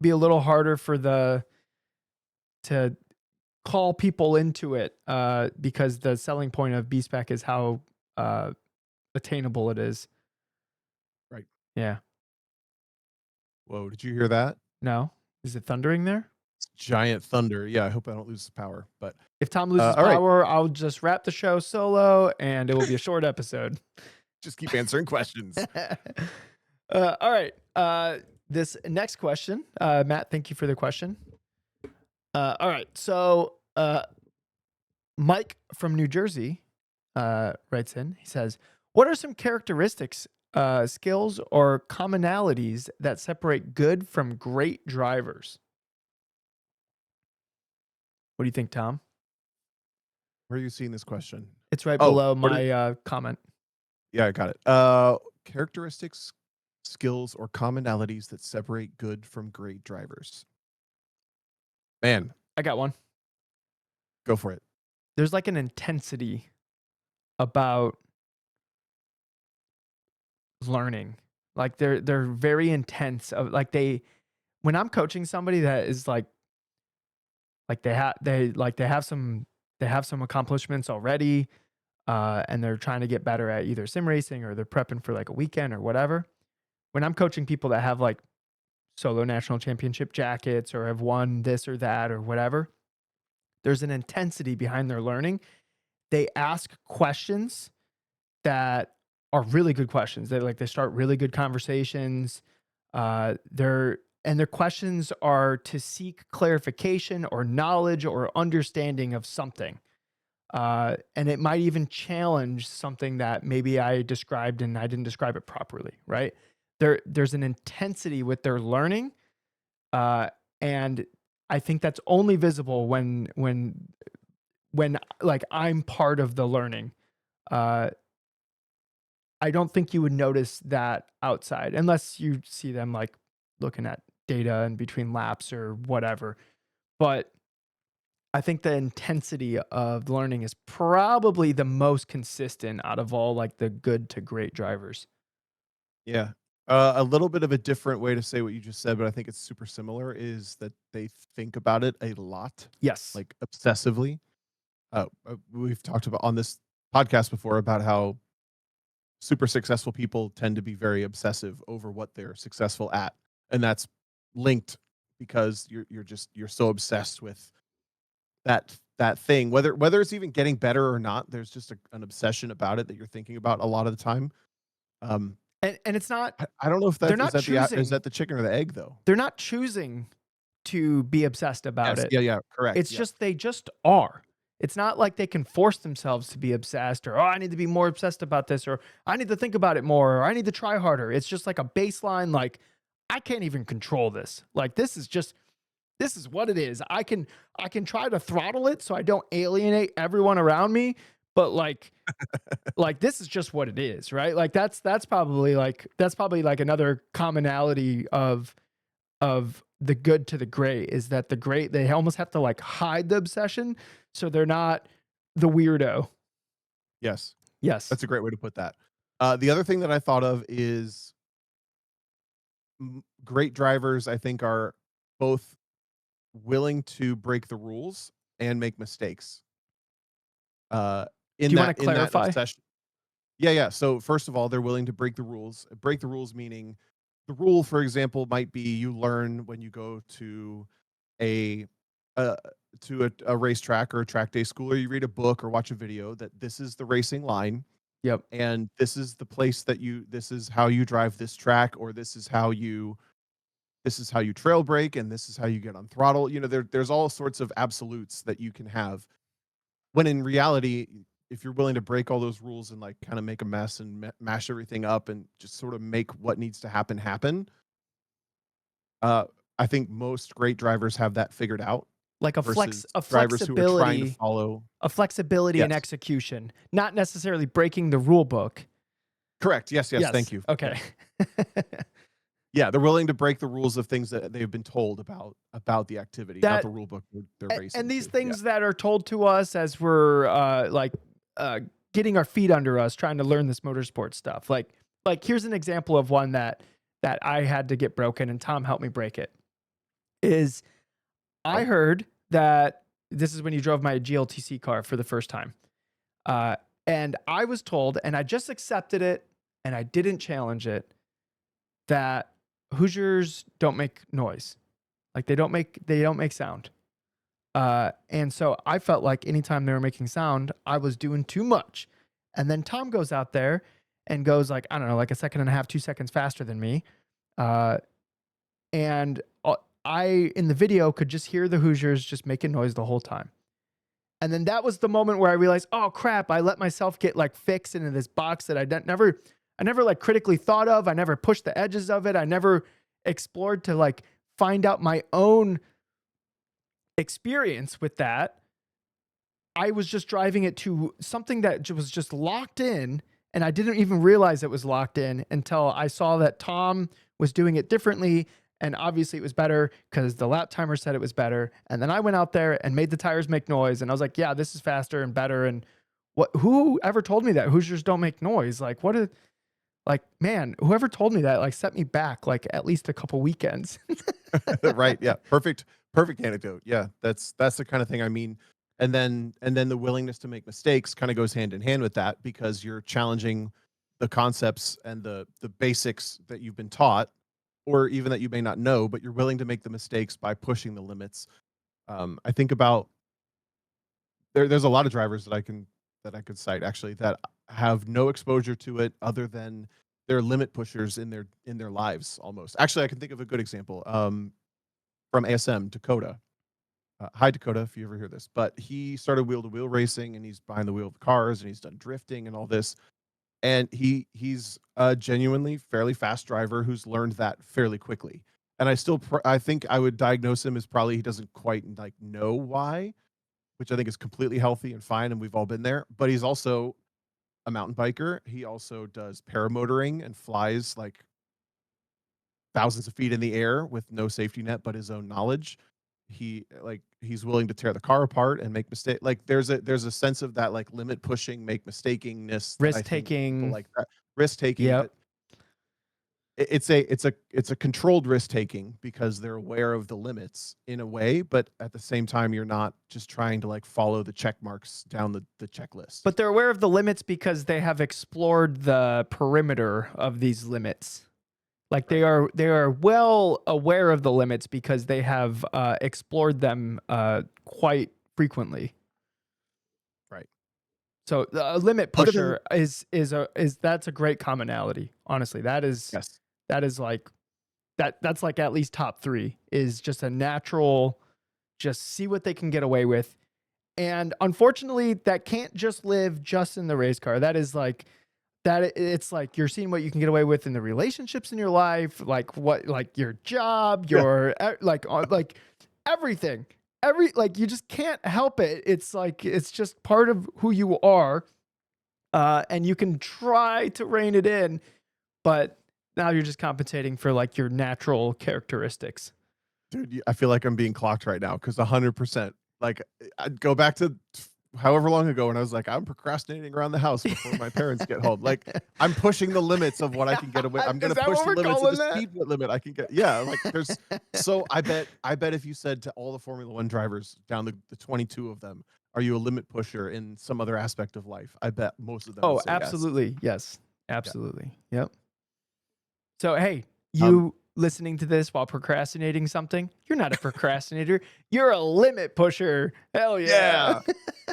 be a little harder for the to call people into it because the selling point of B spec is how uh, attainable it is. Right. Yeah. Whoa, did you hear that? No, is it thundering there? Giant thunder. Yeah, I hope I don't lose the power, but, If Tom loses all right, power, I'll just wrap the show solo, and it will be a short episode. just keep answering questions. All right. This next question, Matt, thank you for the question. All right. So, Mike from New Jersey writes in. He says, "What are some characteristics, skills, or commonalities that separate good from great drivers?" What do you think, Tom? Where are you seeing this question? It's right Oh, below what are my comment. yeah, I got it. Characteristics, skills, or commonalities that separate good from great drivers. Man, I got one. go for it. There's like an intensity about learning. Like they're very intense. Of like they when I'm coaching somebody that is like they have some accomplishments already, and they're trying to get better at either sim racing or they're prepping for like a weekend or whatever. When I'm coaching people that have like solo national championship jackets or have won this or that or whatever, there's an intensity behind their learning. They ask questions that are really good questions. They start really good conversations. Their questions are to seek clarification or knowledge or understanding of something. And it might even challenge something that maybe I described and I didn't describe it properly, right? There's an intensity with their learning, uh, and I think that's only visible when like I'm part of the learning. Uh, I don't think you would notice that outside unless you see them like looking at data in between laps or whatever. But I think the intensity of learning is probably the most consistent out of all like the good to great drivers. Yeah. A little bit of a different way to say what you just said, but I think it's super similar, is that they think about it a lot, Yes. like obsessively. We've talked about on this podcast before about how super successful people tend to be very obsessive over what they're successful at. And that's linked because you're so obsessed with that thing, whether it's even getting better or not, there's just an obsession about it that you're thinking about a lot of the time. Um, And it's not I don't know if they're that's not is choosing that the chicken or the egg though? they're not choosing to be obsessed about Yes, it. yeah, yeah, correct, It's yeah. just they just are. It's not like they can force themselves to be obsessed or, "Oh, I need to be more obsessed about this," or, "I need to think about it more," or, "I need to try harder." It's just like a baseline, like, "I can't even control this." Like, this is what it is. I can try to throttle it so I don't alienate everyone around me, but like this is just what it is, right? Like that's probably like another commonality of the good to the great is that the great they almost have to like hide the obsession so they're not the weirdo. Yes, Yes. that's a great way to put that. The other thing that I thought of is great drivers, I think, are both willing to break the rules and make mistakes. Uh, Do you want to in that clarify? obsession. Yeah, yeah. So first of all, they're willing to break the rules. Break the rules meaning the rule, for example, might be you learn when you go a uh, a racetrack or a track day school, or you read a book or watch a video, that this is the racing line Yep. and this is the place that this is how you drive this track, or this is how you trail brake, and this is how you get on throttle. You know, there's all sorts of absolutes that you can have. When in reality, if you're willing to break all those rules and like kind of make a mess and mash everything up and just sort of make what needs to happen happen, uh, I think most great drivers have that figured out Like versus drivers who are trying to follow. a flexibility in Yes, execution, not necessarily breaking the rule book. correct. Yes, yes. Thank Yes. you. Yeah, Okay. yeah. They're willing to break the rules of things that they've been told about the activity, not the That rule book they're and racing these to. Yeah. things that are told to us as we're uh getting our feet under us trying to learn this motorsport stuff. Like here's an example of one that I had to get broken and Tom helped me break it. Is I Oh, heard that this is when you drove my GLTC car for the first time. Uh, and I was told, and I just accepted it and I didn't challenge it, that Hoosiers don't make noise. Like they don't make sound. And so I felt like anytime they were making sound, I was doing too much. And then Tom goes out there and goes like, I don't know, like a second and a half, 2 seconds faster than me. Uh, and I, in the video, could just hear the Hoosiers just making noise the whole time. And then that was the moment where I realized, oh crap, I let myself get like fixed into this box that I never like critically thought of. I never pushed the edges of it. I never explored to like find out my own experience with that. I was just driving it to something that was just locked in, and I didn't even realize it was locked in until I saw that Tom was doing it differently, and obviously it was better because the lap timer said it was better. And then I went out there and made the tires make noise, and I was like, "Yeah, this is faster and better." And what? Who ever told me that Hoosiers don't make noise? Like, what? Like, man, whoever told me that like set me back like at least a couple weekends. Right, yeah, perfect anecdote. Yeah, that's the kind of thing I mean. And then the willingness to make mistakes kind of goes hand in hand with that because you're challenging the concepts and the basics that you've been taught or even that you may not know, but you're willing to make the mistakes by pushing the limits. I think about there's a lot of drivers that I could cite actually that have no exposure to it other than they're limit pushers in their lives almost. Actually, I can think of a good example. From ASM, Dakota. Hi, Dakota, if you ever hear this. But he started wheel to wheel racing, and he's behind the wheel of the cars, and he's done drifting and all this. And he's a genuinely fairly fast driver who's learned that fairly quickly. And I think I would diagnose him as probably he doesn't quite like know why, which I think is completely healthy and fine, and we've all been there. But he's also a mountain biker. He also does paramotoring and flies like thousands of feet in the air with no safety net but his own knowledge. He's willing to tear the car apart and make mistake like there's a sense of that like limit pushing, make mistakingness that I Risk think people taking. like that risk taking, Yep. but it's a controlled risk taking because they're aware of the limits in a way, but at the same time you're not just trying to like follow the check marks down the checklist. But they're aware of the limits because they have explored the perimeter of these limits. Like they Right. are they are well aware of the limits because they have explored them quite frequently. Right. So a limit Other than pusher is that's a great commonality. Honestly, yes. that is like that's like at least top three is just a natural, just see what they can get away with. And unfortunately, that can't just live just in the race car. That is like it's like you're seeing what you can get away with in the relationships in your life, like what like your job, Yeah. your like everything. Like you just can't help it. It's like it's just part of who you are. And you can try to rein it in, but now you're just compensating for like your natural characteristics. Dude, I feel like I'm being clocked right now because 100%. Like, I'd go back to however long ago when I was like, I'm procrastinating around the house before my parents get home. Like, I'm pushing the limits of what I can get away. I'm Is gonna that push what the we're limits of calling the that? speed limit I can get. Yeah, like there's so I bet if you said to all the Formula One drivers down the 22 of them, are you a limit pusher in some other aspect of life? I bet most of them would Oh, say yes. absolutely. Yes. Yeah. Absolutely. Yep. So, hey, Um, you listening to this while procrastinating something, you're not a procrastinator. You're a limit pusher. Hell yeah. yeah,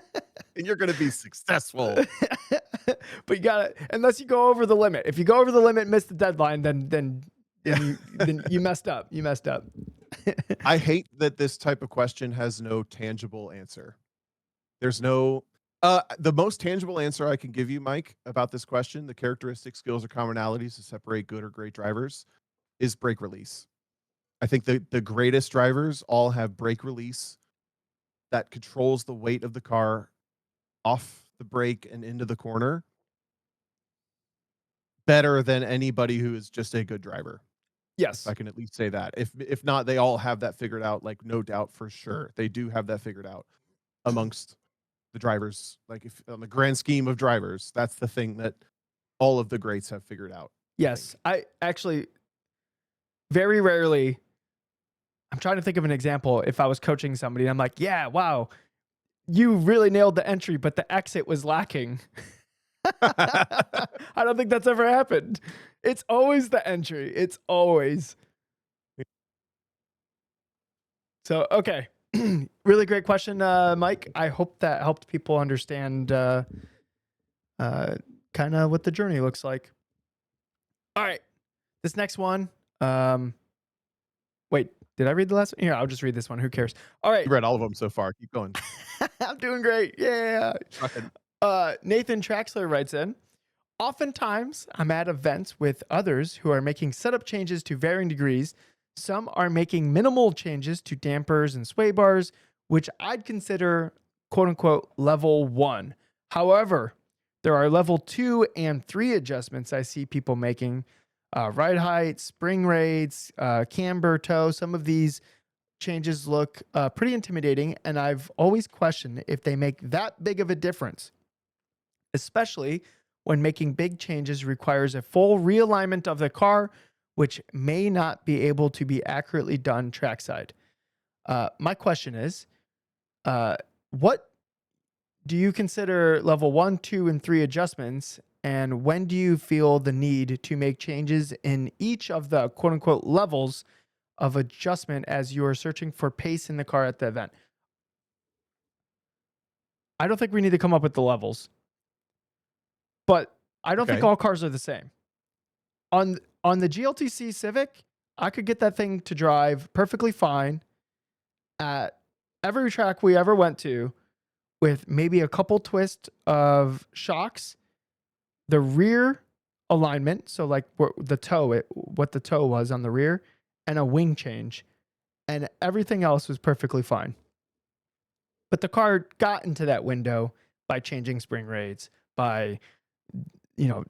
and you're gonna be successful. But you gotta, unless you go over the limit. If you go over the limit, and miss the deadline, Yeah. then you messed up. You messed up. I hate that this type of question has no tangible answer. There's no the most tangible answer I can give you, Mike, about this question, the characteristic skills or commonalities to separate good or great drivers is brake release. I think the greatest drivers all have brake release that controls the weight of the car off the brake and into the corner better than anybody who is just a good driver. If I Yes. can at least say that. If not, they all have that figured out, like no doubt for sure. They do have that figured out amongst the drivers. Like if on the grand scheme of drivers, that's the thing that all of the greats have figured out, I Yes. think. I actually very rarely, I'm trying to think of an example. If I was coaching somebody, I'm like, yeah, wow, you really nailed the entry, but the exit was lacking. I don't think that's ever happened. It's always the entry. It's always. So, okay. Really great question, Mike. I hope that helped people understand uh, kind of what the journey looks like. All right. This next one. Um, wait, did I read the last one? Here, I'll just read this one. Who cares? All right. You read all of them so far. Keep going. I'm doing great. Yeah. Go ahead. Nathan Traxler writes in. Oftentimes, I'm at events with others who are making setup changes to varying degrees. Some are making minimal changes to dampers and sway bars, which I'd consider quote unquote level one. However, there are level 2 and 3 adjustments I see people making ride height, spring rates, camber toe. Some of these changes look pretty intimidating, and I've always questioned if they make that big of a difference, especially when making big changes requires a full realignment of the car, which may not be able to be accurately done trackside. My question is, what do you consider level 1, 2, and 3 adjustments? And when do you feel the need to make changes in each of the quote unquote levels of adjustment as you are searching for pace in the car at the event? I don't think we need to come up with the levels, but I don't think Okay. all cars are the same. On the GLTC Civic, I could get that thing to drive perfectly fine at every track we ever went to with maybe a couple twist of shocks, the rear alignment, so like the toe, what the toe was on the rear, and a wing change, and everything else was perfectly fine. But the car got into that window by changing spring rates, by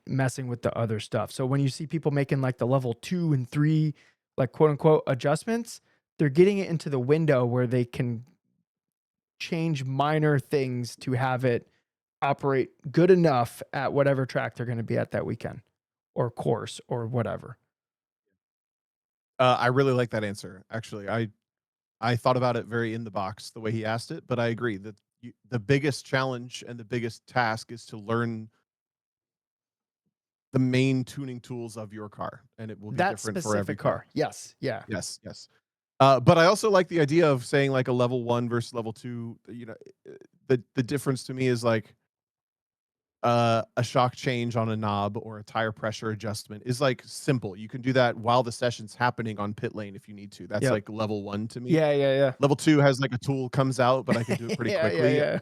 messing with the other stuff. So when you see people making like the level 2 and 3, like quote unquote adjustments, they're getting it into the window where they can change minor things to have it operate good enough at whatever track they're going to be at that weekend or course or whatever. I really like that answer. Actually, I thought about it very in the box the way he asked it, but I agree that the biggest challenge and the biggest task is to learn the main tuning tools of your car, and it will be That different for every specific car. car. Yes. Yeah. Yes, yes. But I also like the idea of saying like a level 1 versus level 2. The difference to me is like a shock change on a knob or a tire pressure adjustment is like simple. You can do that while the session's happening on pit lane if you need to. That's Yep. like level 1 to me. Yeah. Yeah. Yeah. Level 2 has like a tool comes out, but I can do it pretty Yeah. Yeah. quickly. Yeah.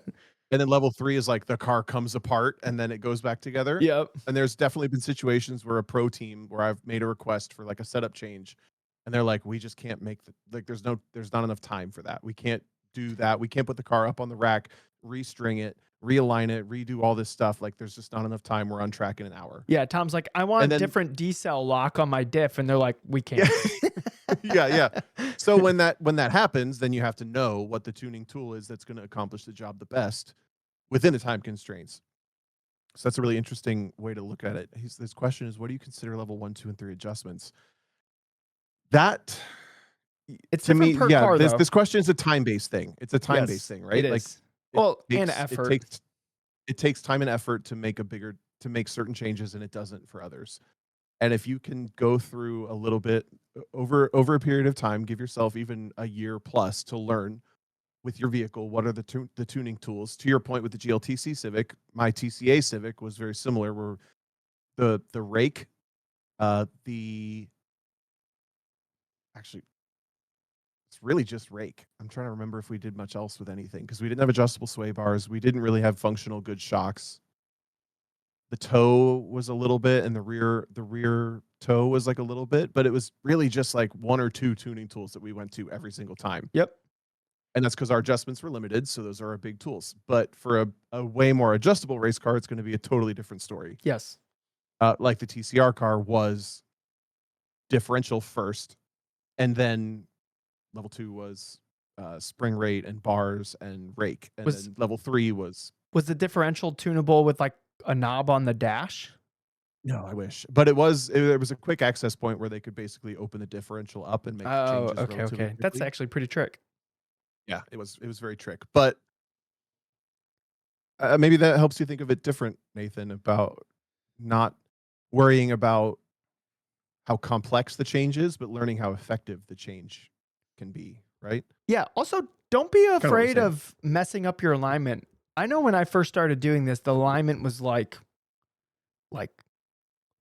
And then level 3 is like the car comes apart and then it goes back together. Yep. And there's definitely been situations where a pro team where I've made a request for like a setup change and they're like, we just can't make there's not enough time for that. We can't do that. We can't put the car up on the rack, restring it, realign it, redo all this stuff. Like there's just not enough time. We're on track in an hour. Yeah. Tom's like, I want And a then different D cell lock on my diff. And they're like, we yeah, can't. yeah, yeah. So when that happens, then you have to know what the tuning tool is that's going to accomplish the job the best within the time constraints. So that's a really interesting way to look at it. His question is, what do you consider level 1, 2, and 3 adjustments? That It's to me, different per yeah, car, this though. this question is a time-based thing. It's a time-based Yes, thing, it right? Like is. it Well, and takes it effort. takes it takes time and effort to make certain changes, and it doesn't for others. And if you can go through a little bit over a period of time, give yourself even a year plus to learn with your vehicle what are the tuning tools. To your point with the GLTC Civic, my TCA Civic was very similar. Where the rake, the actually it's really just rake. I'm trying to remember if we did much else with anything because we didn't have adjustable sway bars. We didn't really have functional good shocks. The toe was a little bit, and the rear toe was like a little bit, but it was really just like 1 or 2 tuning tools that we went to every single time. Yep. And that's because our adjustments were limited, so those are our big tools. But for a way more adjustable race car, it's gonna be a totally different story. Yes. Like the TCR car was differential first, and then level 2 was, spring rate and bars and rake, and Was then level 3 was was the differential tunable with like a knob on the dash? no, I wish. But it was a quick access point where they could basically open the differential up and make the Oh, changes okay, relatively okay. That's quickly. actually pretty trick. Yeah, it was very trick. But, maybe that helps you think of it different, Nathan, about not worrying about how complex the change is, but learning how effective the change can be, right? Yeah. Also, don't be Kind of what you're afraid saying. of messing up your alignment. I know when I first started doing this, the alignment was like like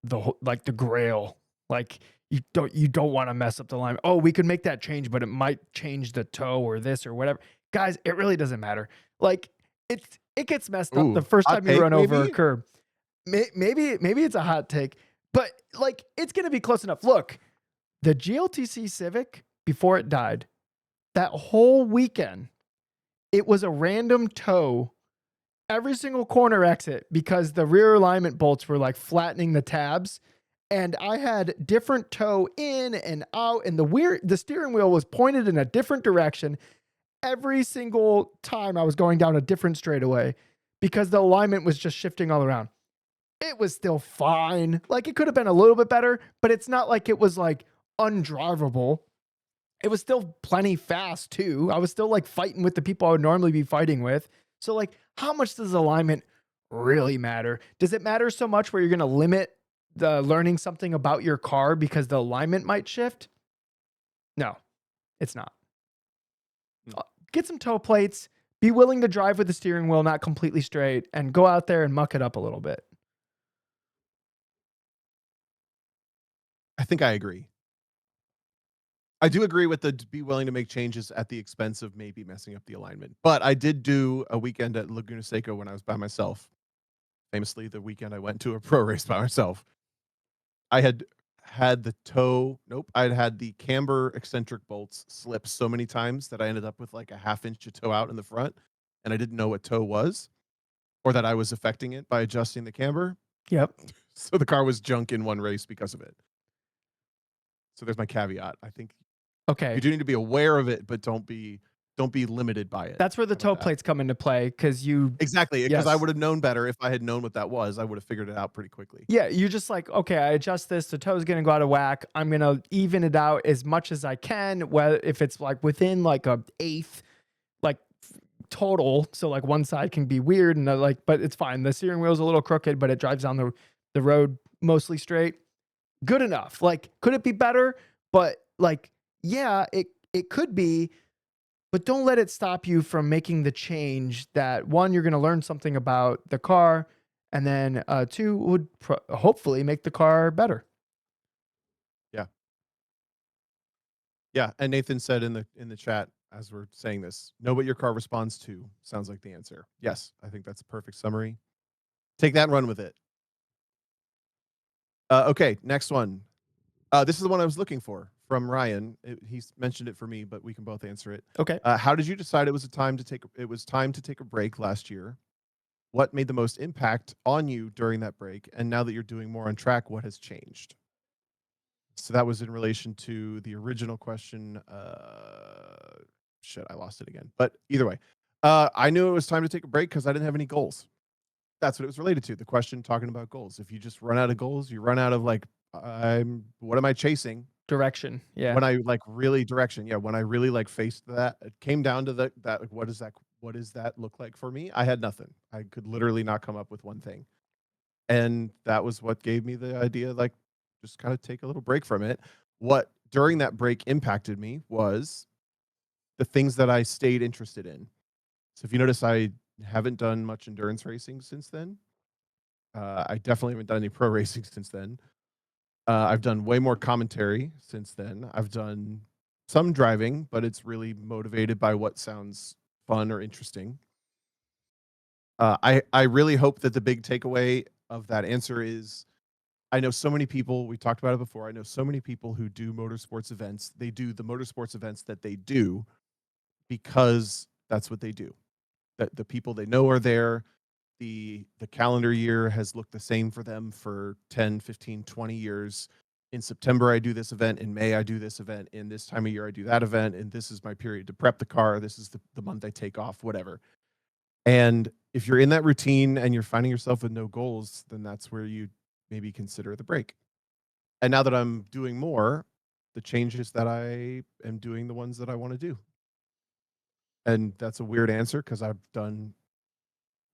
the grail. Like you don't want to mess up the alignment. Oh, we could make that change, but it might change the toe or this or whatever. Guys, it really doesn't matter. Like it gets messed up the Ooh, first hot time you take run over a maybe? curb. Maybe it's a hot take, but like it's gonna be close enough. Look, the GLTC Civic before it died, that whole weekend, it was a random toe every single corner exit because the rear alignment bolts were like flattening the tabs. And I had different toe in and out, and the steering wheel was pointed in a different direction every single time I was going down a different straightaway because the alignment was just shifting all around. It was still fine. Like it could have been a little bit better, but it's not like it was like undrivable. It was still plenty fast too. I was still like fighting with the people I would normally be fighting with. So like how much does alignment really matter? Does it matter so much where you're going to limit the learning something about your car because the alignment might shift? No, it's not. Mm. Get some toe plates, be willing to drive with the steering wheel not completely straight and go out there and muck it up a little bit. I think I agree. I do agree with the be willing to make changes at the expense of maybe messing up the alignment. But I did do a weekend at Laguna Seca when I was by myself. Famously, the weekend I went to a pro race by myself. I had the toe nope, I'd had the camber eccentric bolts slip so many times that I ended up with like a half inch of toe out in the front, and I didn't know what toe was or that I was affecting it by adjusting the camber. Yep. So the car was junk in one race because of it. So there's my caveat. I think you Okay. do need to be aware of it, but don't be limited by it. That's where the How about toe that? plates come into play cuz you Exactly, because I yes. would have known better if I had known what that was. I would have figured it out pretty quickly. Yeah, you're just like, okay, I adjust this. The toe's gonna go out of whack. I'm gonna even it out as much as I can. Well, if it's like within like a eighth, like total, so like one side can be weird and like, but it's fine. The steering wheel's a little crooked, but it drives down the road mostly straight. Good enough. Like, could it be better? But like, yeah, it could be. But don't let it stop you from making the change that one, you're going to learn something about the car, and then two, would hopefully make the car better. Yeah. Yeah, and Nathan said in the chat as we're saying this, know what your car responds to sounds like the answer. Yes, I think that's a perfect summary. Take that and run with it. Okay, next one. This is the one I was looking for from Ryan. He's mentioned it for me, but we can both answer it. Okay. How did you decide it was time to take a break last year? What made the most impact on you during that break? And now that you're doing more on track, what has changed? So that was in relation to the original question. Shit, I lost it again. But either way, I knew it was time to take a break because I didn't have any goals. That's what it was related to. The question talking about goals. If you just run out of goals, you run out of like, what am I chasing? Direction. Yeah. When I like really direction, yeah. When I really like faced that, it came down to that. Like, what does that look like for me? I had nothing. I could literally not come up with one thing, and that was what gave me the idea. Like, just kind of take a little break from it. What during that break impacted me was the things that I stayed interested in. So if you notice, I haven't done much endurance racing since then. I definitely haven't done any pro racing since then. I've done way more commentary since then. I've done some driving, but it's really motivated by what sounds fun or interesting. I really hope that the big takeaway of that answer is I know so many people, we talked about it before. I know so many people who do motorsports events. They do the motorsports events that they do because that's what they do. That the people they know are there. The calendar year has looked the same for them for 10, 15, 20 years. In September I do this event, in May I do this event, in this time of year I do that event, and this is my period to prep the car, this is the month I take off, whatever. And if you're in that routine and you're finding yourself with no goals, then that's where you maybe consider the break. And now that I'm doing more, the changes that I am doing the ones that I want to do. And that's a weird answer because I've done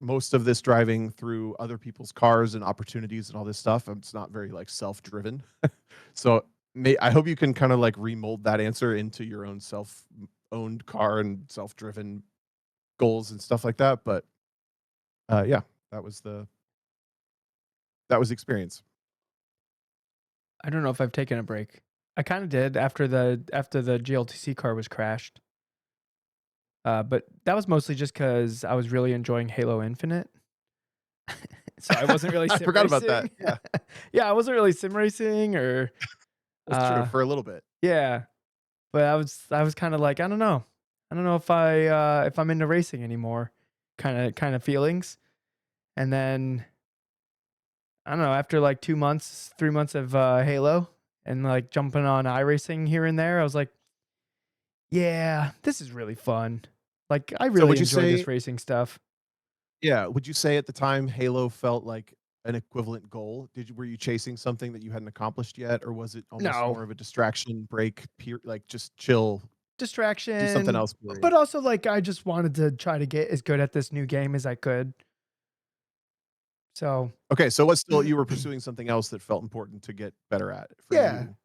most of this driving through other people's cars and opportunities and all this stuff. It's not very like self-driven. So I hope you can kind of like remold that answer into your own self self-owned car and self-driven goals and stuff like that, but, yeah, that was the the experience. I don't know if I've taken a break. I kinda did after the GLTC car was crashed. But that was mostly just because I was really enjoying Halo Infinite. So I wasn't really I sim forgot about that, racing. yeah. Yeah, I wasn't really sim racing or, That's true, uh for a little bit. yeah, but I was kinda like, "I don't know. I don't know if I'm into racing anymore," kinda feelings. And then, I don't know, after, like, 2 months, 3 months of, Halo and, like, jumping on iRacing here and there, I was like, "Yeah, this is really fun." Like, I So really would you enjoy say this racing stuff. yeah, would you say at the time Halo felt like an equivalent goal? Were you chasing something that you hadn't accomplished yet, or was it almost No. more of a distraction, break, like, just chill, do something Distraction, else for you? but also, like, I just wanted to try to get as good at this new game as I could. So, Okay, so what's still you were pursuing something else that felt important to get better at for yeah. you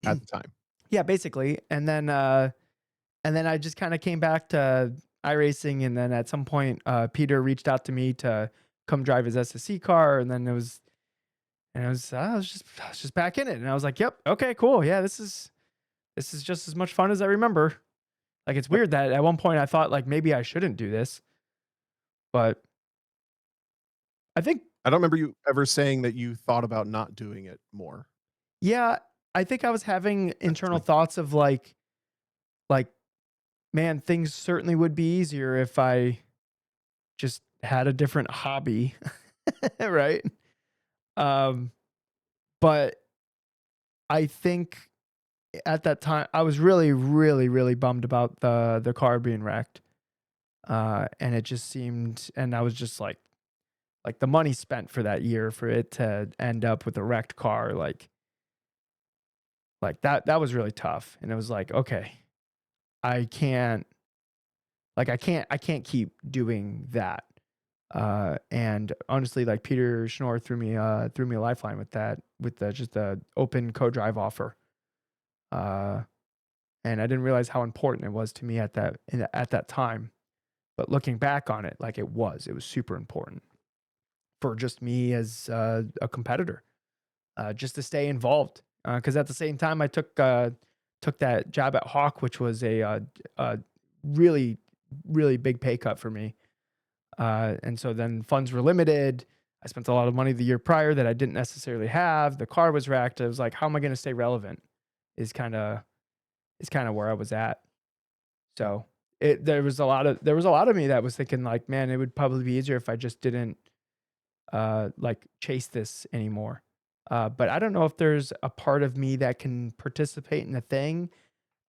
at the time. Yeah, basically, and then I just kinda came back to iRacing, and then at some point, Peter reached out to me to come drive his SSC car, and then I was just back in it, and I was like, "Yep, okay, cool, yeah, this is just as much fun as I remember." Like, it's Yep. weird that at one point I thought, like, maybe I shouldn't do this, but I think I don't remember you ever saying that you thought about not doing it more. yeah, I think I was having That's internal fine. thoughts of like, man, things certainly would be easier if I just had a different hobby, right? Um, but I think at that time I was really, really, really bummed about the car being wrecked. And it just seemed, and I was just like the money spent for that year for it to end up with a wrecked car, like that was really tough. And it was like, okay, I can't I can't keep doing that. And honestly, like Peter Schnorr threw me a lifeline with that, with the just the open co-drive offer. Uh, and I didn't realize how important it was to me at that time. But looking back on it, like it was super important for just me as a competitor, just to stay involved. Because at the same time, I took that job at Hawk, which was a really really big pay cut for me. And so then funds were limited. I spent a lot of money the year prior that I didn't necessarily have. The car was wrecked. I was like, how am I going to stay relevant? Is kind of is kind of where I was at. So there was a lot of me that was thinking like, man, it would probably be easier if I just didn't like chase this anymore. But I don't know if there's a part of me that can participate in the thing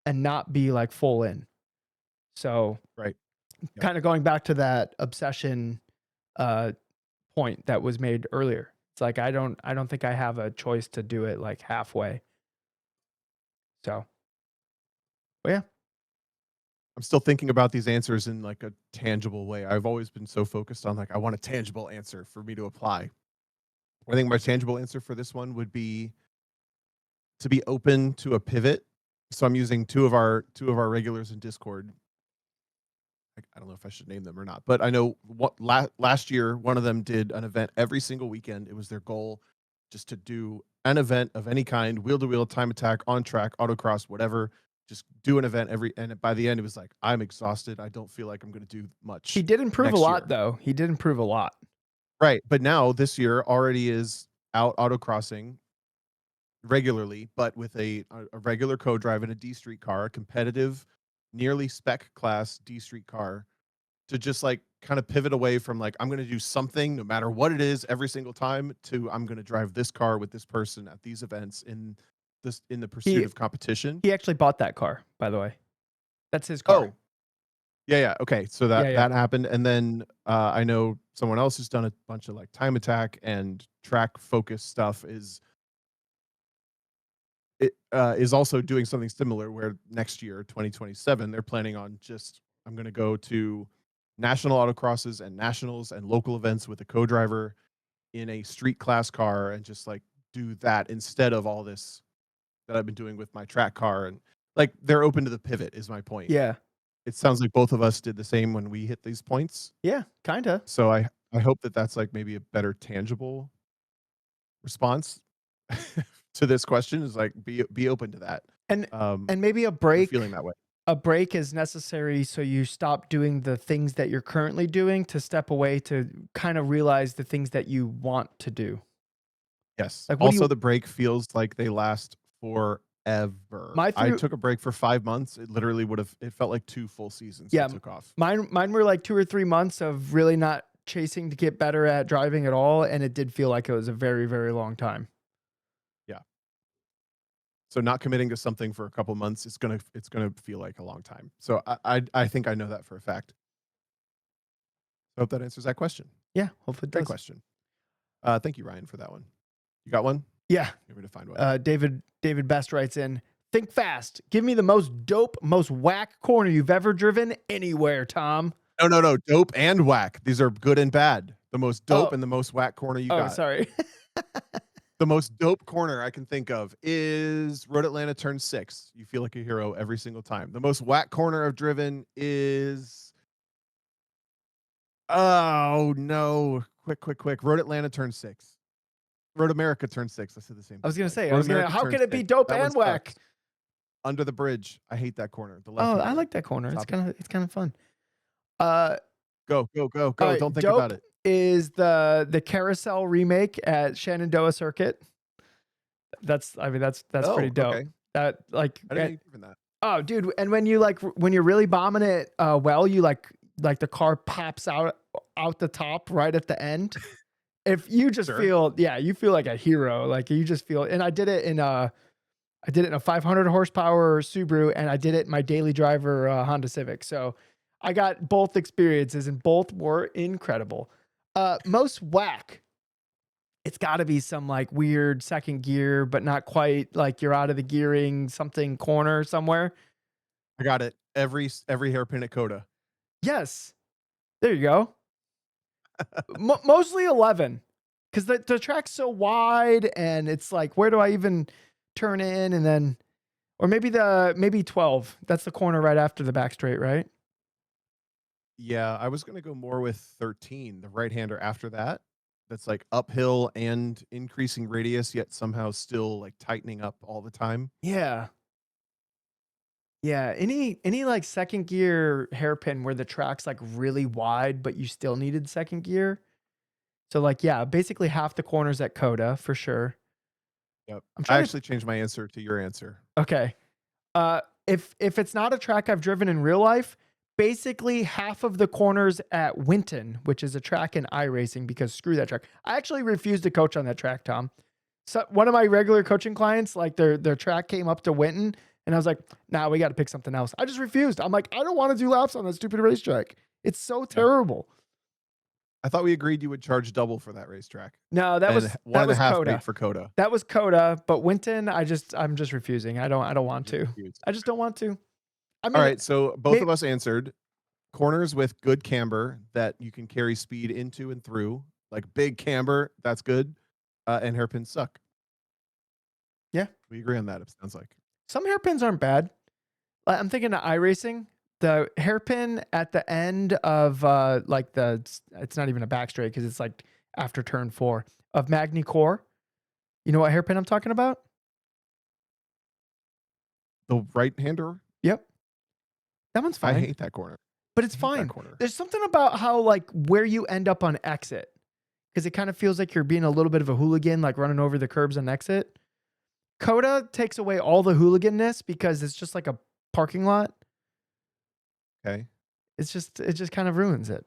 and not be like full in. So Right. Yep. kind of going back to that obsession uh point that was made earlier. It's like I don't think I have a choice to do it like halfway. So, well, yeah. I'm still thinking about these answers in like a tangible way. I've always been so focused on like I want a tangible answer for me to apply. I think my tangible answer for this one would be to be open to a pivot. So I'm using two of our regulars in Discord. I don't know if I should name them or not, but I know what last year one of them did an event every single weekend. It was their goal just to do an event of any kind, wheel to wheel, time attack, on track, autocross, whatever. Just do an event every, and by the end it was like I'm exhausted. I don't feel like I'm going to do He much did improve a next lot year. though. He did improve a lot. Right, but now this year already is out autocrossing regularly, but with a regular co-drive and a D Street car, a competitive, nearly spec class D Street car to just like kind of pivot away from like I'm going to do something no matter what it is every single time to I'm going to drive this car with this person at these events in the pursuit He of competition. he actually bought that car, by the way. That's his car. Oh, yeah, yeah. Okay. So Yeah, that yeah. that happened. And then I know someone else who's done a bunch of like time attack and track focus stuff is also doing something similar where next year, 2027, they're planning on just I'm gonna go to national autocrosses and nationals and local events with a co-driver in a street class car and just like do that instead of all this that I've been doing with my track car and like they're open to the pivot is my point. Yeah. it sounds like both of us did the same when we hit these points. Yeah, kinda. So I hope that that's, like, maybe a better tangible response to this question is, like, be open to that, And um, and maybe if you're feeling that way. a break is necessary so you stop doing the things that you're currently doing to step away to kind of realize the things that you want to do. Yes. Like, what do Also, you the break feels like they last forever. my I through took a break for 5 months. It literally it felt like 2 full seasons I Yeah, took off. mine were like 2 or 3 months of really not chasing to get better at driving at all, and it did feel like it was a very, very long time. Yeah. So not committing to something for a couple months, it's gonna feel like a long time. So I think I know that for a fact. I hope that answers that question. Yeah, hopefully it Great does. question. Thank you, Ryan, for that one. You got one? Yeah, Give me to find one. David Best writes in, "Think fast. Give me the most dope, most whack corner you've ever driven anywhere, Tom." No, no, no, dope and whack. These are good and bad. The most dope Oh, and the most whack corner you oh, got. sorry. The most dope corner I can think of is Road Atlanta Turn 6. You feel like a hero every single time. The most whack corner I've driven is oh, no. Quick, quick, quick. Road Atlanta Turn 6. Road America Turn 6. I said the same I was thing gonna twice. say, Road America how Turn can it be 6. dope That one and whack? sucks. Under the bridge. I hate that corner. The Oh, left I hander. like that corner. Top It's kinda fun. Uh, Go, go, go, all go. Don't right, think about dope it. is the Carousel remake at Shenandoah Circuit. That's pretty Oh, dope. okay. That like I didn't know you'd given that. oh, dude, and when you when you're really bombing it well, you like the car pops out the top right at the end. If you just Sure. feel yeah, you feel like a hero. Like you just feel and I did it in a 500 horsepower Subaru and I did it in my daily driver Honda Civic. So I got both experiences and both were incredible. Most whack. It's got to be some like weird second gear, but not quite like you're out of the gearing something corner somewhere. I got it. Every hairpin at Coda. Yes, there you go. Mostly 11 because the track's so wide and it's like, where do I even turn in? And then, or maybe 12. That's the corner right after the back straight, right? Yeah, I was gonna go more with 13, the right-hander after that. That's, like, uphill and increasing radius, yet somehow still, like, tightening up all the time. Yeah. Yeah. Any like second gear hairpin where the track's like really wide, but you still needed second gear. So like, yeah, basically half the corners at Coda for sure. Yep. I'm I trying to actually changed my answer to your answer. okay. If it's not a track I've driven in real life, basically half of the corners at Winton, which is a track in iRacing, because screw that track. I actually refused to coach on that track, Tom. So one of my regular coaching clients, like their track came up to Winton, and I was like, nah, we got to pick something else. I just refused. I'm like, I don't want to do laps on that stupid racetrack. It's so Yeah. terrible. I thought we agreed you would charge double for that racetrack, No, and one that and a was half Coda. rate for Coda. That was Coda, but Winton, I'm just refusing. I don't want Just to. confused. I just don't want to. I mean, Alright, so both may, of us answered corners with good camber that you can carry speed into and through, like big camber, that's good, and hairpins suck. yeah. We agree on that, it sounds like. Some hairpins aren't bad. I'm thinking of iRacing. The hairpin at the end of like it's not even a back straight because it's like after turn 4 of Magni Core. You know what hairpin I'm talking about? The right-hander? Yep. That one's I fine, hate that corner. but I it's hate that fine. corner. There's something about how like where you end up on exit because it kind of feels like you're being a little bit of a hooligan, like running over the curbs on exit. Coda takes away all the hooliganness because it's just like a parking lot. Okay. It just kind of ruins it.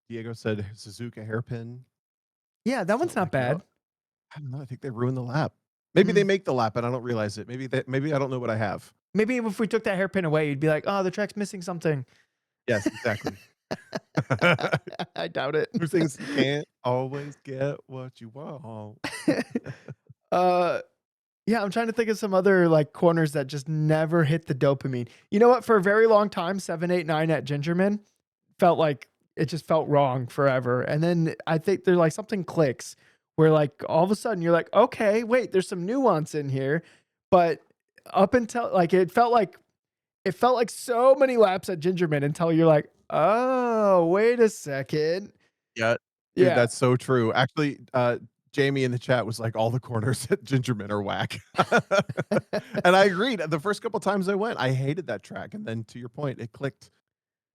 Diego said Suzuka hairpin. Yeah, that one's Still not like, bad. I don't know, I think they ruined the lap. Maybe they Mm. make the lap and I don't realize it. Maybe I don't know what I have. Maybe if we took that hairpin away, you'd be like, "Oh, the track's missing something." Yes, exactly. I doubt it. Who thinks you can't always get what you want? uh, yeah, I'm trying to think of some other like corners that just never hit the dopamine. You know what? For a very long time, 789 at Gingerman felt like it just felt wrong forever. And then I think there's like something clicks where like all of a sudden you're like, okay, wait, there's some nuance in here. But up until like it felt like It felt like so many laps at Gingerman until you're like, "Oh, wait a second." Yeah, dude, Yeah. that's so true. Actually, Jamie in the chat was like, "All the corners at Gingerman are whack." And I agreed. The first couple times I went, I hated that track, and then to your point, it clicked.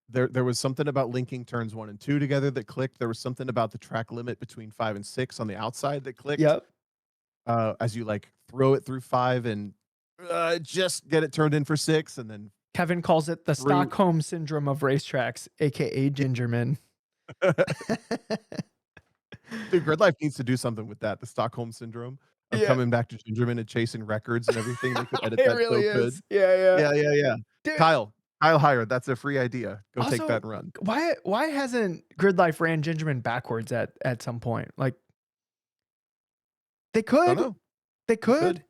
There was something about linking turns 1 and 2 together that clicked. There was something about the track limit between 5 and 6 on the outside that clicked. Yep. As you, like, throw it through 5 and, just get it turned in for 6 and then Kevin calls it the through Stockholm syndrome of racetracks, aka Gingerman. Dude, Grid Life needs to do something with that, the Stockholm syndrome of Yeah. coming back to Gingerman and chasing records and everything. They could edit It that really so good. is. Yeah, yeah. Yeah, yeah, yeah. Dude, Kyle Hire, that's a free idea. Go take that also, and run. why hasn't Grid Life ran Gingerman backwards at some point? Like, they Don't could. know. They You could. could.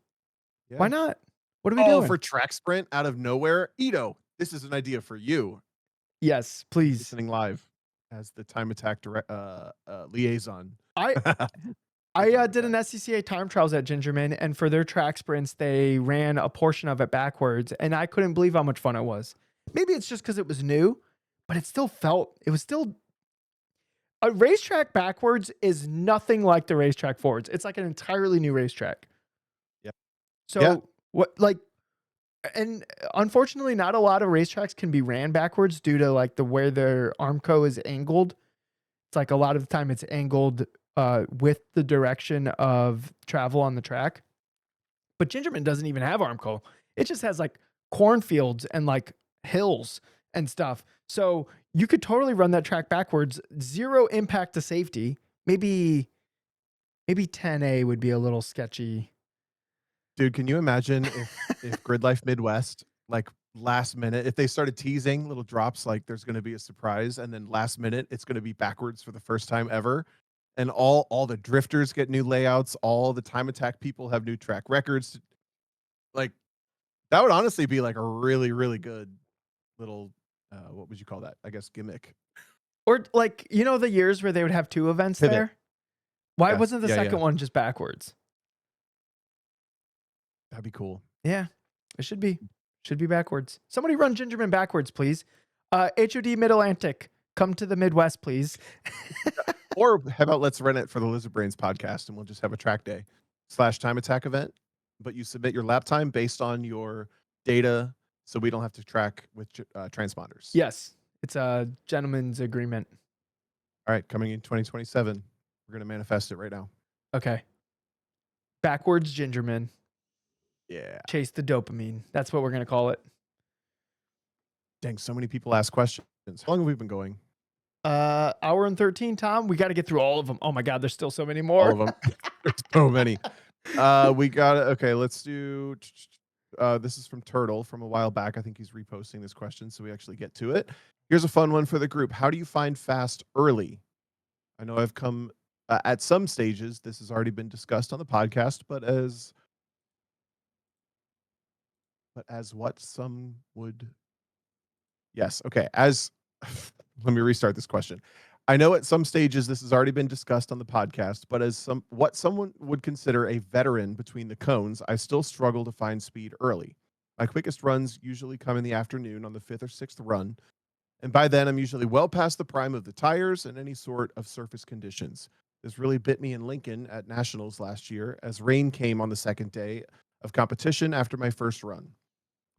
Why Yeah. not? What are we Oh, doing? for track sprint out of nowhere? Ito, this is an idea for you. Yes, please. Listening live as the time attack liaison. I For time did an attack. SCCA time trials at Gingerman, and for their track sprints, they ran a portion of it backwards, and I couldn't believe how much fun it was. Maybe it's just because it was new, but it was still a racetrack backwards is nothing like the racetrack forwards. It's like an entirely new racetrack. Yeah. Yeah. So what like and unfortunately not a lot of racetracks can be ran backwards due to like the where their armco is angled. It's like a lot of the time it's angled with the direction of travel on the track. But Gingerman doesn't even have Armco. It just has like cornfields and like hills and stuff. So you could totally run that track backwards, zero impact to safety. Maybe 10A would be a little sketchy. Dude, can you imagine if Grid Life Midwest, like, last minute, if they started teasing little drops, like, there's gonna be a surprise, and then last minute, it's gonna be backwards for the first time ever, and all the drifters get new layouts, all the time attack people have new track records, like, that would honestly be, like, a really, really good little, what would you call that? I guess gimmick. Or like, the years where they would have two events Pivot. there? Why Yes. wasn't the Yeah, second yeah. one just backwards? That'd be cool. Yeah, it should be. Should be backwards. Somebody run Gingerman backwards, please. HOD Mid-Atlantic, come to the Midwest, please. Or how about let's run it for the Lizard Brains podcast, and we'll just have a track day / time attack event, but you submit your lap time based on your data, so we don't have to track with transponders. Yes, it's a gentleman's agreement. All right, coming in 2027, we're gonna manifest it right now. Okay. Backwards Gingerman. Yeah. Chase the dopamine. That's what we're going to call it. Dang, so many people ask questions. How long have we been going? Hour and 13, Tom. We got to get through all of them. Oh my God, there's still so many more. All of them. There's so many. We got it. Okay, let's do. This is from Turtle from a while back. I think he's reposting this question, so we actually get to it. Here's a fun one for the group. How do you find fast early? I know I've come at some stages. This has already been discussed on the podcast, but as what some would. Yes. Okay. As let me restart this question. I know at some stages this has already been discussed on the podcast, but as what someone would consider a veteran between the cones, I still struggle to find speed early. My quickest runs usually come in the afternoon on the 5th or 6th run, and by then I'm usually well past the prime of the tires and any sort of surface conditions. This really bit me in Lincoln at Nationals last year as rain came on the second day of competition after my first run.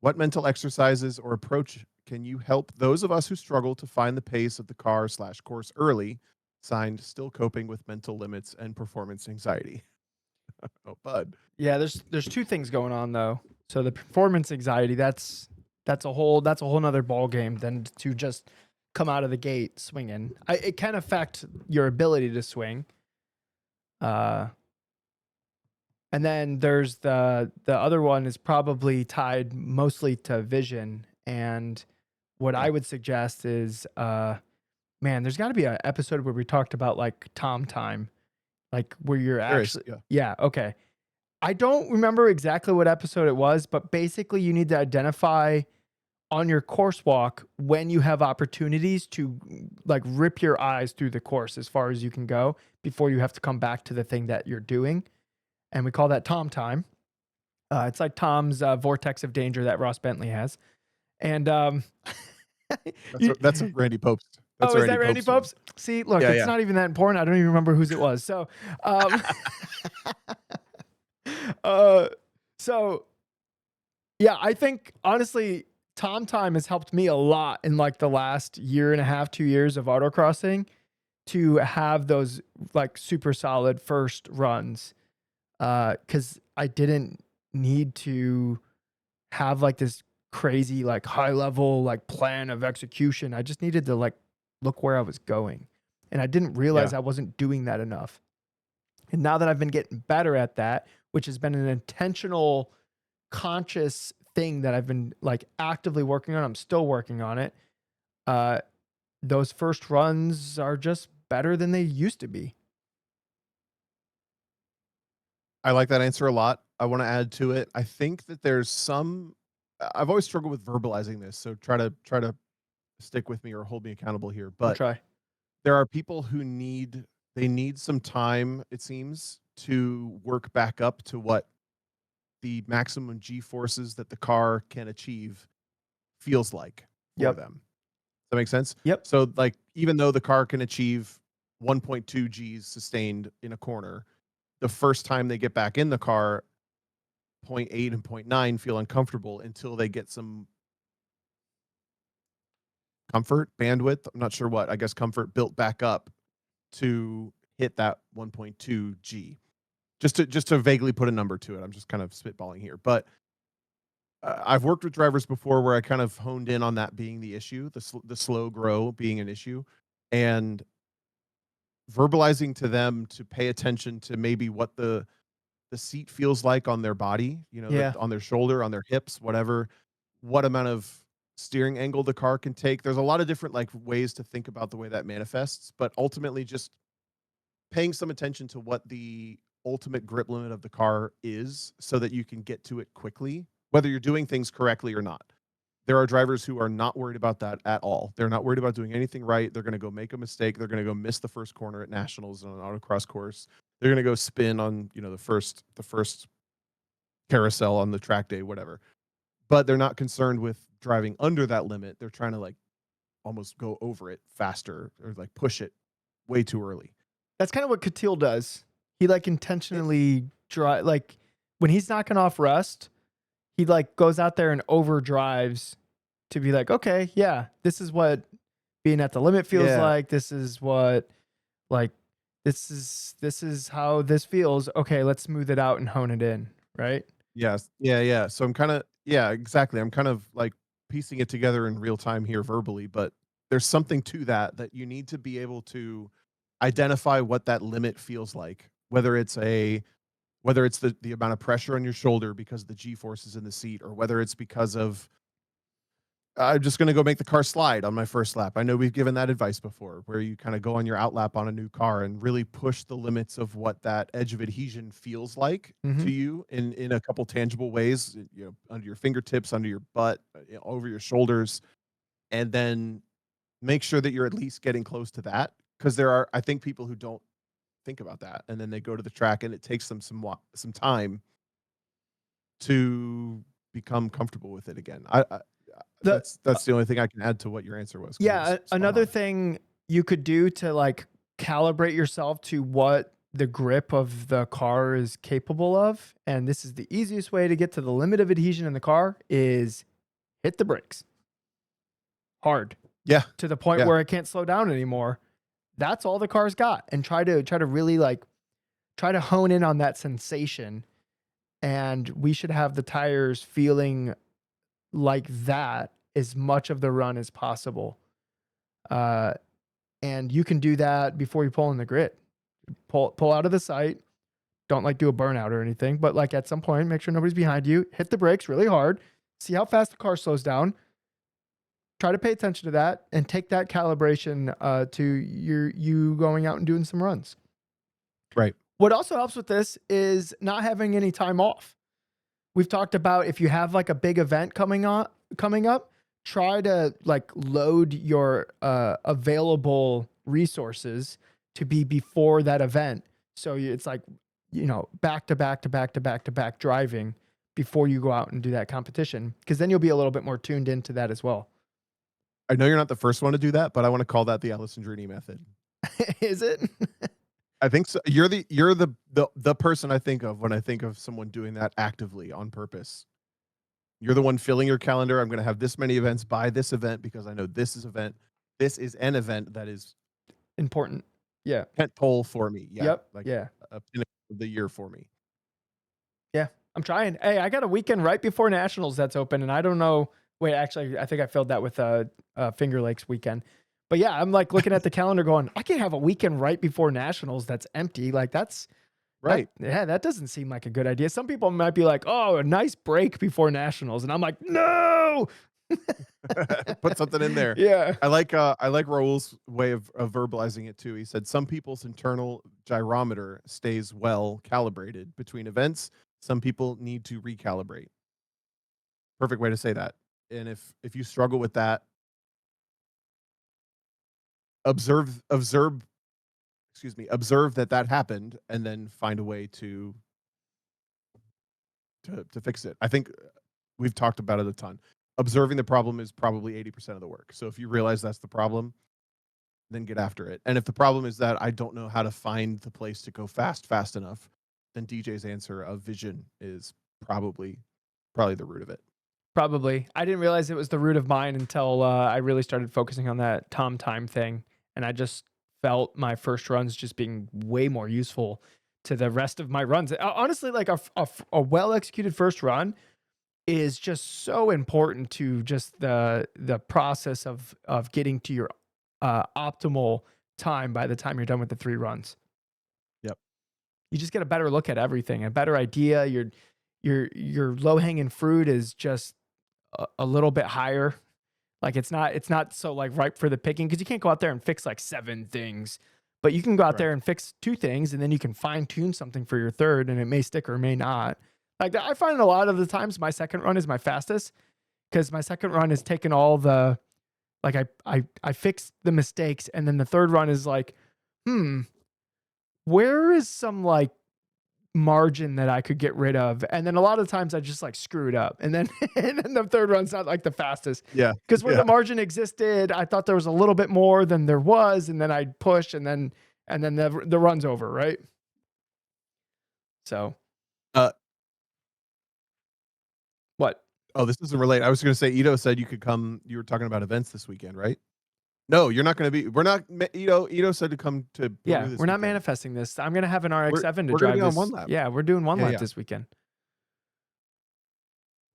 What mental exercises or approach can you help those of us who struggle to find the pace of the car / course early? Signed, still coping with mental limits and performance anxiety. Oh, bud. Yeah, there's two things going on though. So the performance anxiety, that's a whole nother ball game than to just come out of the gate swinging. It can affect your ability to swing. And then there's the other one is probably tied mostly to vision. And what I would suggest is, man, there's got to be an episode where we talked about like Tom time, like where you're actually, yeah, okay. I don't remember exactly what episode it was, but basically you need to identify on your course walk when you have opportunities to like rip your eyes through the course as far as you can go before you have to come back to the thing that you're doing. And we call that Tom time. It's like Tom's vortex of danger that Ross Bentley has. And you, That's a Randy Pope's. That's oh, a is Randy that Randy Pope's one. Popes? See, look, Yeah, it's yeah. not even that important. I don't even remember whose it was. So, um, uh, so yeah, I think honestly, Tom Time has helped me a lot in like the last year and a half, 2 years of autocrossing to have those like super solid first runs. Cause I didn't need to have like this crazy, like high level, like plan of execution. I just needed to like look where I was going. And I didn't realize Yeah. I wasn't doing that enough. And now that I've been getting better at that, which has been an intentional, conscious thing that I've been like actively working on, I'm still working on it. Uh, those first runs are just better than they used to be. I like that answer a lot. I wanna add to it. I think that there's some I've always struggled with verbalizing this, so try to stick with me or hold me accountable here, I'll but try. there are people who need some time, it seems, to work back up to what the maximum G forces that the car can achieve feels like for Yep. them. Does that make sense? Yep. So, like, even though the car can achieve 1.2 Gs sustained in a corner, the first time they get back in the car, point 0.8 and point 0.9 feel uncomfortable until they get some comfort, bandwidth, I'm not sure what, I guess comfort built back up to hit that 1.2 G. Just to vaguely put a number to it. I'm just kind of spitballing here, but I've worked with drivers before where I kind of honed in on that being the issue, the slow grow being an issue, and verbalizing to them to pay attention to maybe what the seat feels like on their body, Yeah. on their shoulder, on their hips, whatever, what amount of steering angle the car can take. There's a lot of different like ways to think about the way that manifests, but ultimately just paying some attention to what the ultimate grip limit of the car is so that you can get to it quickly, whether you're doing things correctly or not. There are drivers who are not worried about that at all. They're not worried about doing anything right. They're going to go make a mistake. They're going to go miss the first corner at nationals on an autocross course. They're going to go spin on, the first carousel on the track day, whatever. But they're not concerned with driving under that limit. They're trying to like almost go over it faster or like push it way too early. That's kind of what Catil does. He like intentionally drive like when he's knocking off rust, he like goes out there and overdrives to be like, okay, yeah, this is what being at the limit feels Yeah. like. This is what like this is how this feels. Okay, let's smooth it out and hone it in, right? Yes. Yeah, yeah. So I'm kinda yeah, exactly. I'm kind of, like, piecing it together in real time here verbally, but there's something to that you need to be able to identify what that limit feels like, whether it's the amount of pressure on your shoulder because the G forces in the seat, or whether it's because of I'm just gonna go make the car slide on my first lap. I know we've given that advice before, where you kinda go on your outlap on a new car and really push the limits of what that edge of adhesion feels like Mm-hmm. to you in a couple tangible ways, under your fingertips, under your butt, over your shoulders, and then make sure that you're at least getting close to that. Because there are, I think, people who don't think about that, and then they go to the track, and it takes them some time to become comfortable with it again. The That's the only thing I can add to what your answer was because it Yeah, was spot another on. thing you could do to like calibrate yourself to what the grip of the car is capable of, and this is the easiest way to get to the limit of adhesion in the car is hit the brakes hard Yeah, to the point yeah, where it can't slow down anymore. That's all the car's got, and try to really like try to hone in on that sensation, and we should have the tires feeling like that as much of the run as possible. Uh, and you can do that before you pull in the grid. Pull out of the sight. Don't like do a burnout or anything, but like at some point, make sure nobody's behind you. Hit the brakes really hard. See how fast the car slows down. Try to pay attention to that and take that calibration to you going out and doing some runs. right. What also helps with this is not having any time off. We've talked about if you have like a big event coming up, try to like load your available resources to be before that event. So it's like, back to back to back to back to back driving before you go out and do that competition, because then you'll be a little bit more tuned into that as well. I know you're not the first one to do that, but I want to call that the Alessandrini method. Is it? I think so. You're the person I think of when I think of someone doing that actively on purpose. You're the one filling your calendar. I'm going to have this many events by this event because I know this is event. This is an event that is Important. Yeah. tent pole for me. Yeah, Yep. like Yeah. a pinnacle of the year for me. Yeah. I'm trying. Hey, I got a weekend right before nationals that's open, and I don't know. Wait, actually, I think I filled that with Finger Lakes weekend. But yeah, I'm like looking at the calendar going, I can't have a weekend right before nationals that's empty. Like Right. yeah, that doesn't seem like a good idea. Some people might be like, oh, a nice break before nationals. And I'm like, no. Put something in there. Yeah. I like Raul's way of verbalizing it too. He said some people's internal gyrometer stays well calibrated between events. Some people need to recalibrate. Perfect way to say that. And if you struggle with that, observe observe that happened and then find a way to fix it. I think we've talked about it a ton. Observing the problem is probably 80% of the work. So if you realize that's the problem, then get after it. And if the problem is that I don't know how to find the place to go fast enough, then DJ's answer of vision is probably the root of it. Probably. I didn't realize it was the root of mine until I really started focusing on that Tom time thing. And I just felt my first runs just being way more useful to the rest of my runs. Honestly, like a well executed first run is just so important to just the process of getting to your optimal time by the time you're done with the 3 runs. Yep. You just get a better look at everything, a better idea. Your low hanging fruit is just a little bit higher. Like it's not so like ripe for the picking because you can't go out there and fix like 7 things, but you can go out Right. there and fix 2 things, and then you can fine tune something for your third, and it may stick or may not. Like I find a lot of the times my second run is my fastest because my second run is taking all the like I fix the mistakes, and then the third run is like, where is some like margin that I could get rid of? And then a lot of times I just like screw it up. And then and then the third run's not like the fastest. Yeah. Because where Yeah. the margin existed, I thought there was a little bit more than there was, and then I'd push and then the run's over, right? So Uh, what? oh, this doesn't relate. I was going to say Ito said you could come. You were talking about events this weekend, right? No, you're not going to be. We're not. Ito said to come to Peru Yeah, this we're not weekend. manifesting this. I'm gonna have an RX-7 to We're going drive to be on this. one lap. Yeah, we're doing one Yeah, lap yeah. this weekend.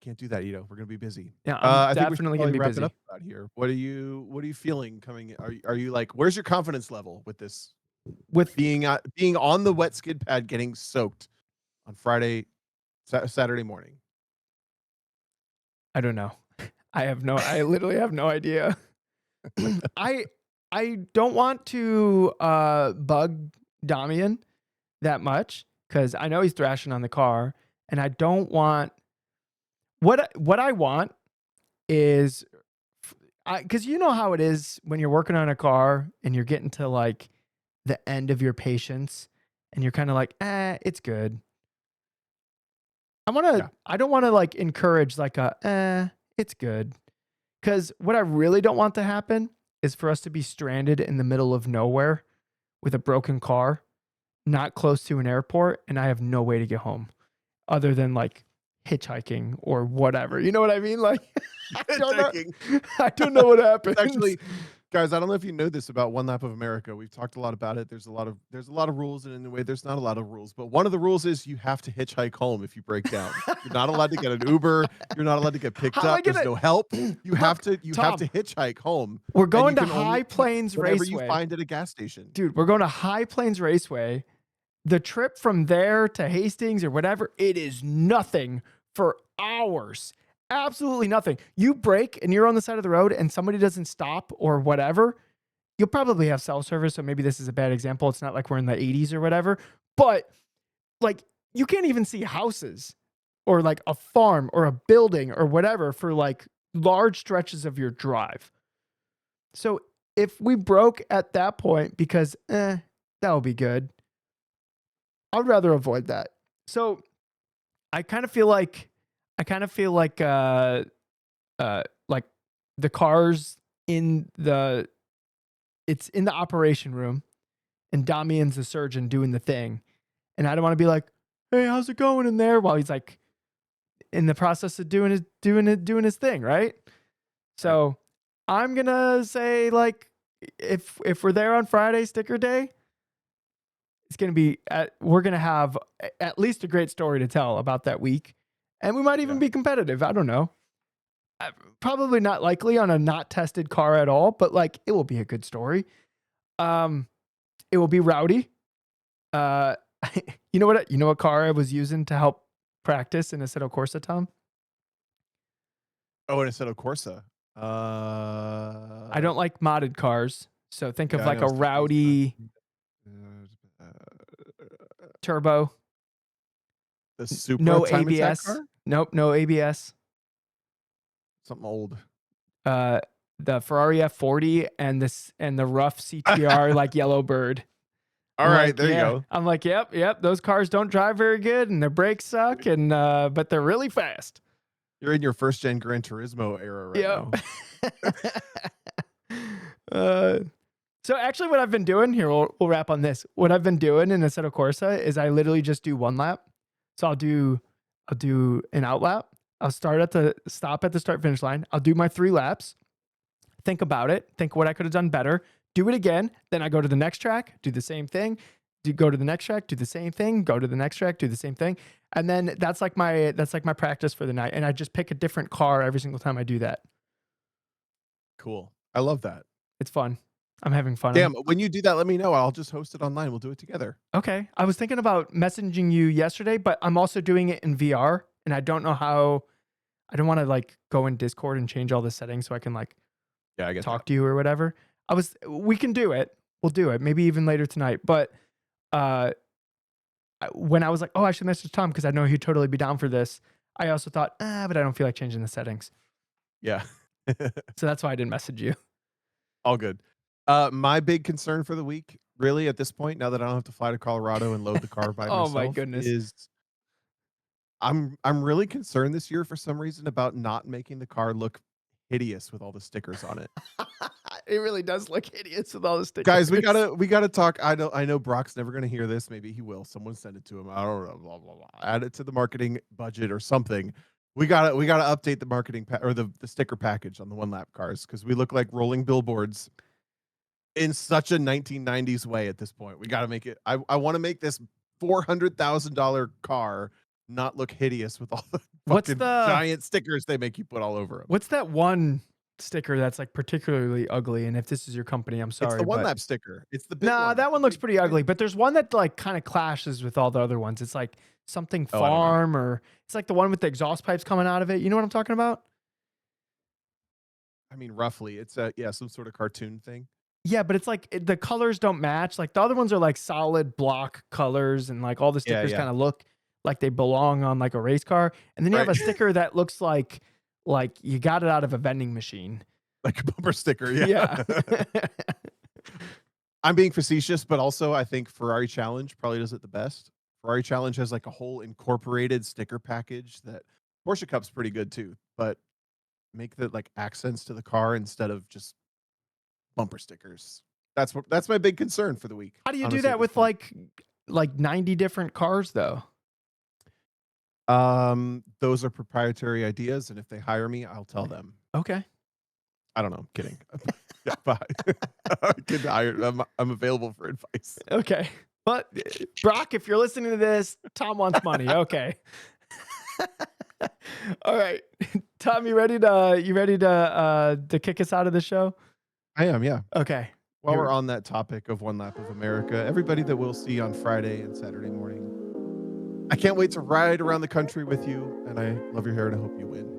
Can't do that, Ito. We're going to be busy. Yeah, I'm I think we should definitely gonna probably be wrap busy. it up out here. What are you feeling coming? Are you like? Where's your confidence level with this? With Being on the wet skid pad, getting soaked on Saturday morning. I don't know. I literally have no idea. I don't want to bug Damian that much because I know he's thrashing on the car, and I don't want what I want is because you know how it is when you're working on a car and you're getting to like the end of your patience and you're kind of like, it's good. I don't want to like encourage like it's good. Because what I really don't want to happen is for us to be stranded in the middle of nowhere with a broken car, not close to an airport, and I have no way to get home other than like hitchhiking or whatever. You know what I mean? Like, I don't know what happens. It's actually, guys, I don't know if you know this about One Lap of America. We've talked a lot about it. There's a lot of rules, and in a way, there's not a lot of rules. But one of the rules is you have to hitchhike home if you break down. You're not allowed to get an Uber. You're not allowed to get picked up. There's no help. You have to hitchhike home. We're going to High Plains whatever Raceway. you find at a gas station. Dude, we're going to High Plains Raceway. The trip from there to Hastings or whatever, it is nothing for hours. Absolutely nothing. You break and you're on the side of the road and somebody doesn't stop or whatever, you'll probably have cell service. So maybe this is a bad example. It's not like we're in the 80s or whatever, but like you can't even see houses or like a farm or a building or whatever for like large stretches of your drive. So if we broke at that point because that would be good, I would rather avoid that. So I kind of feel like I kind of feel like the cars in the it's in the operation room, and Damian's the surgeon doing the thing, and I don't want to be like, "Hey, how's it going in there?" while he's like in the process of doing his thing, right? Right. So I'm gonna say like if we're there on Friday, sticker day, it's gonna be we're gonna have at least a great story to tell about that week, and we might even Yeah. be competitive. I don't know. Probably not likely on a not tested car at all, but like it will be a good story. Um, it will be rowdy. Uh, you know what car I was using to help practice in Assetto Corsa, Tom? Oh, and Assetto Corsa. I don't like modded cars, so think of Yeah, I like know. a So Corsa. rowdy turbo, The Supra no time attack ABS. car? Nope, no ABS. Something old. Uh, the Ferrari F40 and this and the rough CTR like Yellowbird. All I'm right, like, there you yeah. go. I'm like, yep. Those cars don't drive very good, and their brakes suck, and but they're really fast. You're in your first gen Gran Turismo era right Yep. now. uh, so actually, what I've been doing here, we'll wrap on this. What I've been doing in Assetto Corsa is I literally just do one lap. So I'll do an out lap. I'll stop at the start finish line. I'll do my 3 laps. Think about it. Think what I could have done better. Do it again. Then I go to the next track, do the same thing. Go to the next track, do the same thing. Go to the next track, do the same thing. And then that's like my practice for the night. And I just pick a different car every single time I do that. Cool. I love that. It's fun. I'm having fun. Damn, when you do that, let me know. I'll just host it online. We'll do it together. Okay. I was thinking about messaging you yesterday, but I'm also doing it in VR, and I don't know how. I don't want to like go in Discord and change all the settings so I can like Yeah, I get that. talk to you or whatever. We can do it. We'll do it. Maybe even later tonight. But uh when I was like, oh, I should message Tom because I know he'd totally be down for this. I also thought, but I don't feel like changing the settings. Yeah. So that's why I didn't message you. All good. My big concern for the week, really, at this point, now that I don't have to fly to Colorado and load the car by Oh my myself, goodness. is I'm really concerned this year for some reason about not making the car look hideous with all the stickers on it. It really does look hideous with all the stickers. Guys, we gotta talk. I know Brock's never gonna hear this. Maybe he will. Someone send it to him. I don't know. Blah blah blah. Add it to the marketing budget or something. We gotta update the marketing or the sticker package on the one lap cars because we look like rolling billboards in such a 1990s way at this point. We gotta make it. I want to make this $400,000 car not look hideous with all the What's fucking the giant stickers they make you put all over them. what's that one sticker that's like particularly ugly? And if this is your company, I'm It's sorry, the one but lap sticker. It's the big nah, one. that The one looks big pretty ugly. giant. But there's one that like kind of clashes with all the other ones. It's like something Oh, I don't know. farm, or it's like the one with the exhaust pipes coming out of it. You know what I'm talking about? I mean, roughly, it's a yeah, some sort of cartoon thing. Yeah, but it's like the colors don't match. Like the other ones are like solid block colors, and like all the Yeah, stickers yeah. kind of look like they belong on like a race car. And then you have Right. a sticker that looks like you got it out of a vending machine. Like a bumper sticker, yeah. Yeah. I'm being facetious, but also I think Ferrari Challenge probably does it the best. Ferrari Challenge has like a whole incorporated sticker package that Porsche Cup's pretty good too, but make the like accents to the car instead of just bumper stickers. That's my big concern for the week. How do you do Honestly, at that this with point. like 90 different cars though? Those are proprietary ideas, and if they hire me, I'll tell them. Okay. I don't know. I'm kidding. Yeah, bye. I'm kidding. I'm available for advice. Okay. But Brock, if you're listening to this, Tom wants money. Okay. All right. Tom, you ready to kick us out of the show? I am, yeah. Okay. While Here- we're on that topic of One Lap of America, everybody that we'll see on Friday and Saturday morning, I can't wait to ride around the country with you, and I love your hair and I hope you win.